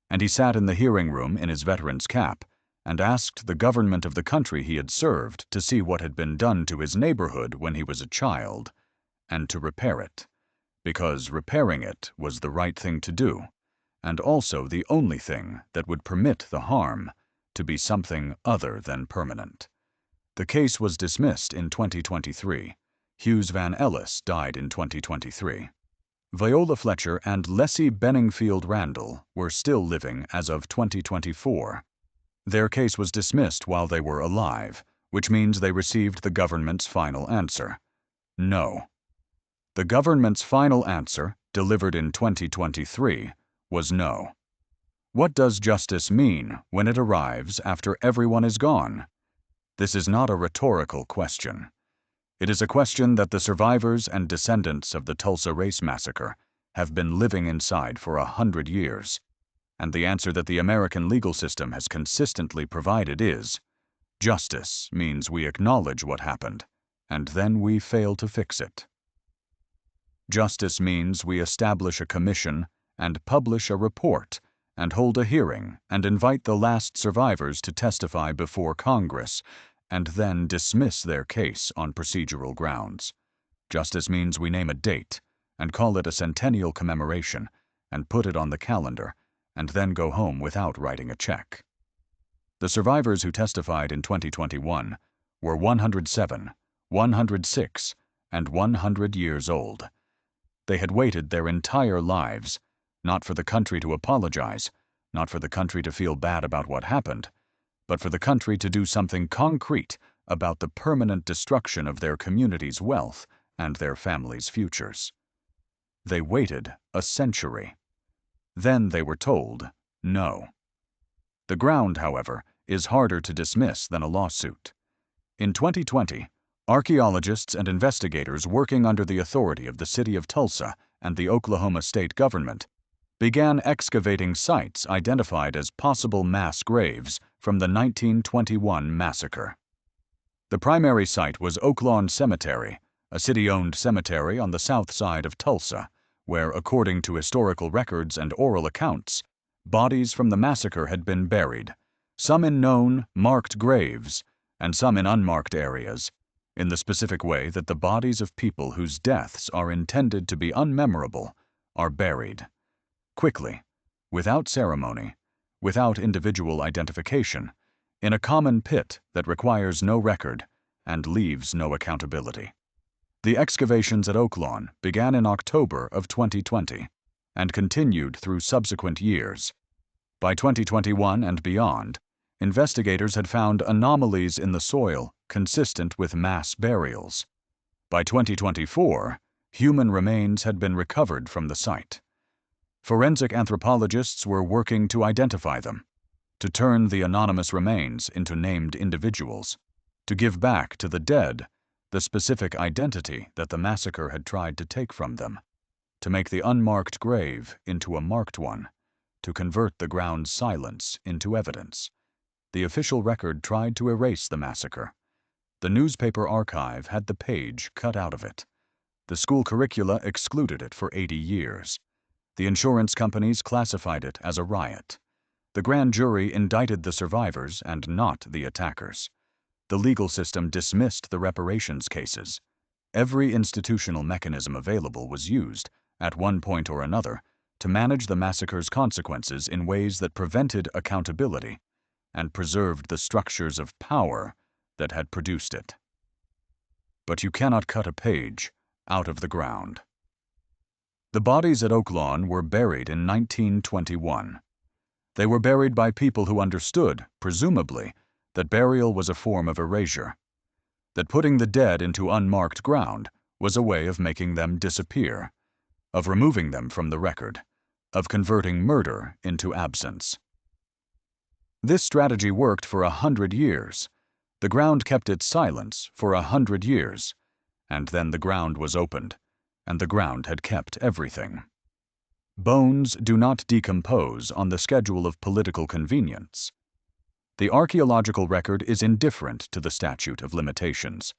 Speaker 1: and he sat in the hearing room in his veteran's cap and asked the government of the country he had served to see what had been done to his neighborhood when he was a child, and to repair it, because repairing it was the right thing to do, and also the only thing that would permit the harm to be something other than permanent. The case was dismissed in 2023. Hughes Van Ellis died in 2023. Viola Fletcher and Leslie Benningfield Randall were still living as of 2024. Their case was dismissed while they were alive, which means they received the government's final answer. No. The government's final answer, delivered in 2023, was no. What does justice mean when it arrives after everyone is gone? This is not a rhetorical question. It is a question that the survivors and descendants of the Tulsa Race Massacre have been living inside for 100 years, and the answer that the American legal system has consistently provided is, justice means we acknowledge what happened, and then we fail to fix it. Justice means we establish a commission and publish a report and hold a hearing and invite the last survivors to testify before Congress, and then dismiss their case on procedural grounds. Justice means we name a date and call it a centennial commemoration and put it on the calendar, and then go home without writing a check. The survivors who testified in 2021 were 107, 106, and 100 years old. They had waited their entire lives, not for the country to apologize, not for the country to feel bad about what happened, but for the country to do something concrete about the permanent destruction of their community's wealth and their families' futures. They waited a century. Then they were told no. The ground, however, is harder to dismiss than a lawsuit. In 2020, archaeologists and investigators working under the authority of the city of Tulsa and the Oklahoma state government began excavating sites identified as possible mass graves from the 1921 massacre. The primary site was Oaklawn Cemetery, a city-owned cemetery on the south side of Tulsa, where, according to historical records and oral accounts, bodies from the massacre had been buried, some in known, marked graves, and some in unmarked areas, in the specific way that the bodies of people whose deaths are intended to be unmemorable are buried. Quickly, without ceremony, without individual identification, in a common pit that requires no record and leaves no accountability. The excavations at Oaklawn began in October of 2020 and continued through subsequent years. By 2021 and beyond, investigators had found anomalies in the soil consistent with mass burials. By 2024, human remains had been recovered from the site. Forensic anthropologists were working to identify them, to turn the anonymous remains into named individuals, to give back to the dead the specific identity that the massacre had tried to take from them, to make the unmarked grave into a marked one, to convert the ground's silence into evidence. The official record tried to erase the massacre. The newspaper archive had the page cut out of it. The school curricula excluded it for 80 years. The insurance companies classified it as a riot. The grand jury indicted the survivors and not the attackers. The legal system dismissed the reparations cases. Every institutional mechanism available was used, at one point or another, to manage the massacre's consequences in ways that prevented accountability and preserved the structures of power that had produced it. But you cannot cut a page out of the ground. The bodies at Oaklawn were buried in 1921. They were buried by people who understood, presumably, that burial was a form of erasure, that putting the dead into unmarked ground was a way of making them disappear, of removing them from the record, of converting murder into absence. This strategy worked for 100 years. The ground kept its silence for 100 years, and then the ground was opened, and the ground had kept everything. Bones do not decompose on the schedule of political convenience. The archaeological record is indifferent to the statute of limitations.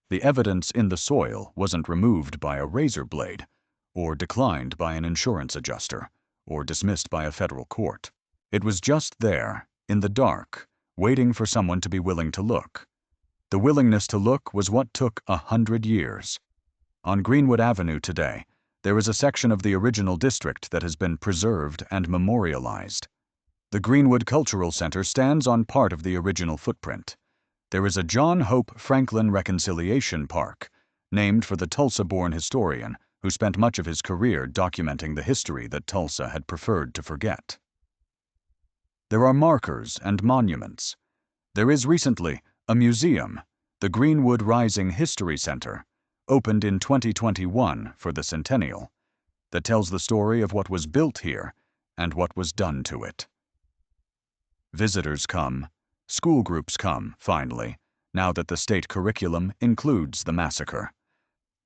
Speaker 1: The evidence in the soil wasn't removed by a razor blade, or declined by an insurance adjuster, or dismissed by a federal court. It was just there, in the dark, waiting for someone to be willing to look. The willingness to look was what took 100 years. On Greenwood Avenue today, there is a section of the original district that has been preserved and memorialized. The Greenwood Cultural Center stands on part of the original footprint. There is a John Hope Franklin Reconciliation Park, named for the Tulsa-born historian who spent much of his career documenting the history that Tulsa had preferred to forget. There are markers and monuments. There is recently a museum, the Greenwood Rising History Center, opened in 2021 for the centennial, that tells the story of what was built here and what was done to it. Visitors come, school groups come, finally, now that the state curriculum includes the massacre.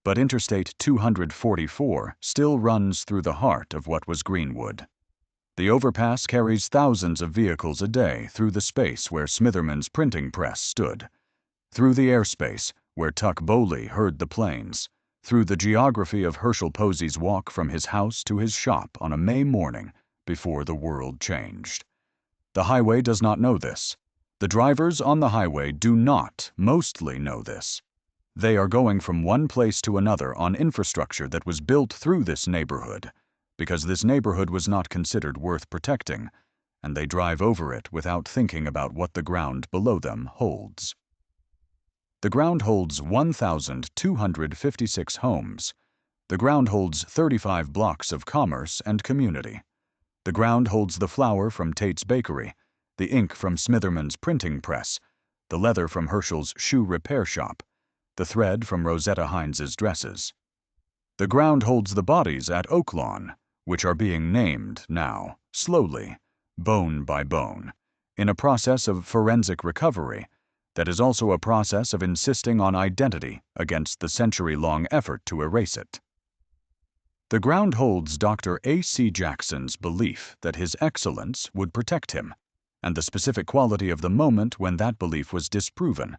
Speaker 1: But Interstate 244 still runs through the heart of what was Greenwood. The overpass carries thousands of vehicles a day through the space where Smitherman's printing press stood, through the airspace where Tuck Bowley heard the planes, through the geography of Herschel Posey's walk from his house to his shop on a May morning before the world changed. The highway does not know this. The drivers on the highway do not mostly know this. They are going from one place to another on infrastructure that was built through this neighborhood, because this neighborhood was not considered worth protecting, and they drive over it without thinking about what the ground below them holds. The ground holds 1,256 homes. The ground holds 35 blocks of commerce and community. The ground holds the flour from Tate's Bakery, the ink from Smitherman's printing press, the leather from Herschel's shoe repair shop, the thread from Rosetta Hines's dresses. The ground holds the bodies at Oaklawn, which are being named now, slowly, bone by bone, in a process of forensic recovery that is also a process of insisting on identity against the century-long effort to erase it. The ground holds Dr. A.C. Jackson's belief that his excellence would protect him, and the specific quality of the moment when that belief was disproven,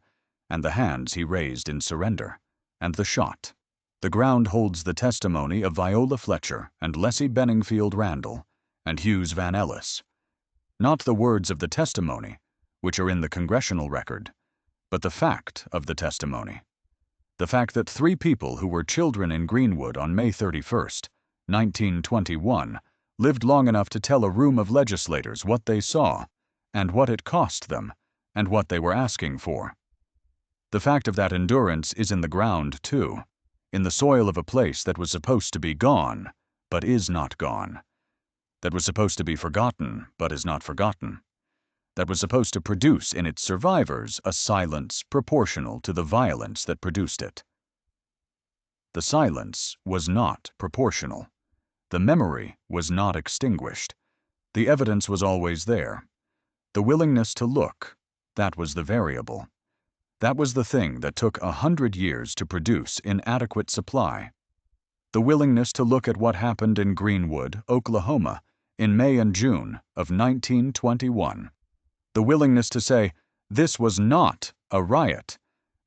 Speaker 1: and the hands he raised in surrender, and the shot. The ground holds the testimony of Viola Fletcher and Leslie Benningfield Randall and Hughes Van Ellis. Not the words of the testimony, which are in the congressional record, but the fact of the testimony. The fact that 3 people who were children in Greenwood on May 31st, 1921, lived long enough to tell a room of legislators what they saw, and what it cost them, and what they were asking for. The fact of that endurance is in the ground, too, in the soil of a place that was supposed to be gone, but is not gone, that was supposed to be forgotten, but is not forgotten, that was supposed to produce in its survivors a silence proportional to the violence that produced it. The silence was not proportional. The memory was not extinguished. The evidence was always there. The willingness to look, that was the variable. That was the thing that took 100 years to produce in adequate supply. The willingness to look at what happened in Greenwood, Oklahoma, in May and June of 1921. The willingness to say, this was not a riot.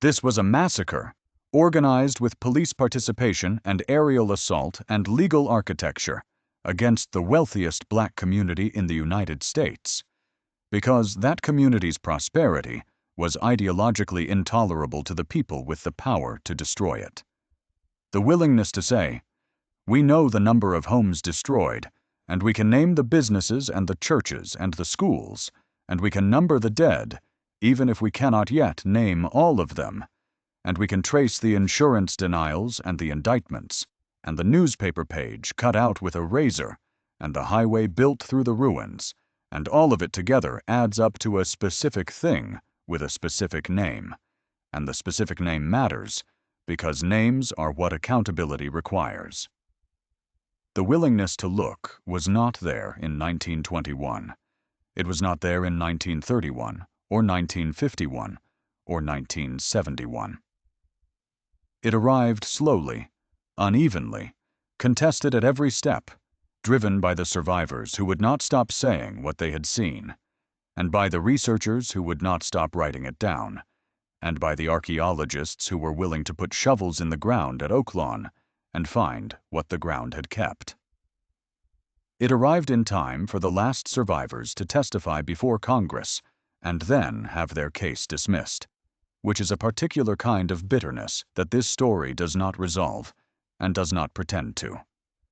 Speaker 1: This was a massacre, organized with police participation and aerial assault and legal architecture against the wealthiest black community in the United States, because that community's prosperity was ideologically intolerable to the people with the power to destroy it. The willingness to say, we know the number of homes destroyed, and we can name the businesses and the churches and the schools, and we can number the dead, even if we cannot yet name all of them, and we can trace the insurance denials and the indictments, and the newspaper page cut out with a razor, and the highway built through the ruins, and all of it together adds up to a specific thing with a specific name, and the specific name matters, because names are what accountability requires. The willingness to look was not there in 1921. It was not there in 1931, or 1951, or 1971. It arrived slowly, unevenly, contested at every step, driven by the survivors who would not stop saying what they had seen, and by the researchers who would not stop writing it down, and by the archaeologists who were willing to put shovels in the ground at Oaklawn and find what the ground had kept. It arrived in time for the last survivors to testify before Congress and then have their case dismissed, which is a particular kind of bitterness that this story does not resolve and does not pretend to.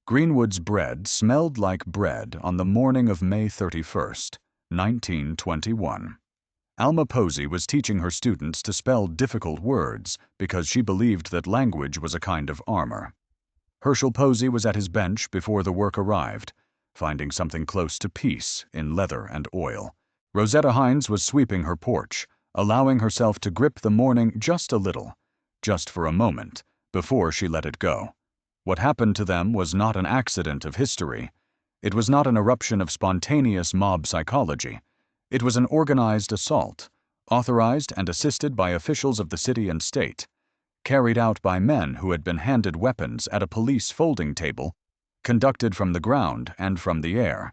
Speaker 1: Greenwood's bread smelled like bread on the morning of May 31st, 1921. Alma Posey was teaching her students to spell difficult words because she believed that language was a kind of armor. Herschel Posey was at his bench before the work arrived, finding something close to peace in leather and oil. Rosetta Hines was sweeping her porch, allowing herself to grip the morning just a little, just for a moment, before she let it go. What happened to them was not an accident of history. It was not an eruption of spontaneous mob psychology. It was an organized assault, authorized and assisted by officials of the city and state, carried out by men who had been handed weapons at a police folding table, conducted from the ground and from the air,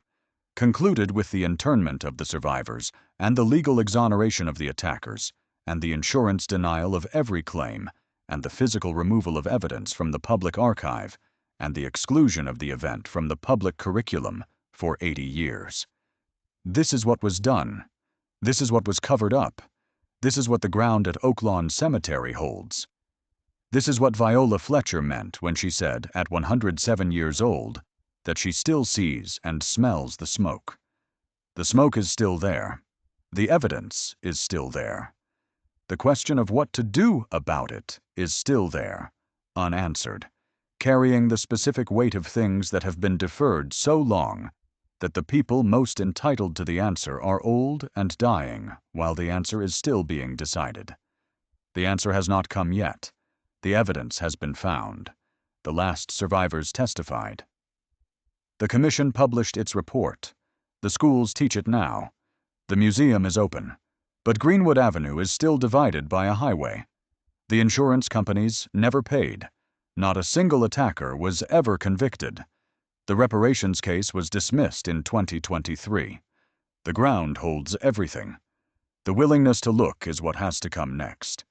Speaker 1: concluded with the internment of the survivors and the legal exoneration of the attackers, and the insurance denial of every claim, and the physical removal of evidence from the public archive, and the exclusion of the event from the public curriculum for 80 years. This is what was done. This is what was covered up. This is what the ground at Oaklawn Cemetery holds. This is what Viola Fletcher meant when she said, at 107 years old, that she still sees and smells the smoke. The smoke is still there. The evidence is still there. The question of what to do about it is still there, unanswered, carrying the specific weight of things that have been deferred so long that the people most entitled to the answer are old and dying while the answer is still being decided. The answer has not come yet. The evidence has been found. The last survivors testified. The commission published its report. The schools teach it now. The museum is open. But Greenwood Avenue is still divided by a highway. The insurance companies never paid. Not a single attacker was ever convicted. The reparations case was dismissed in 2023. The ground holds everything. The willingness to look is what has to come next.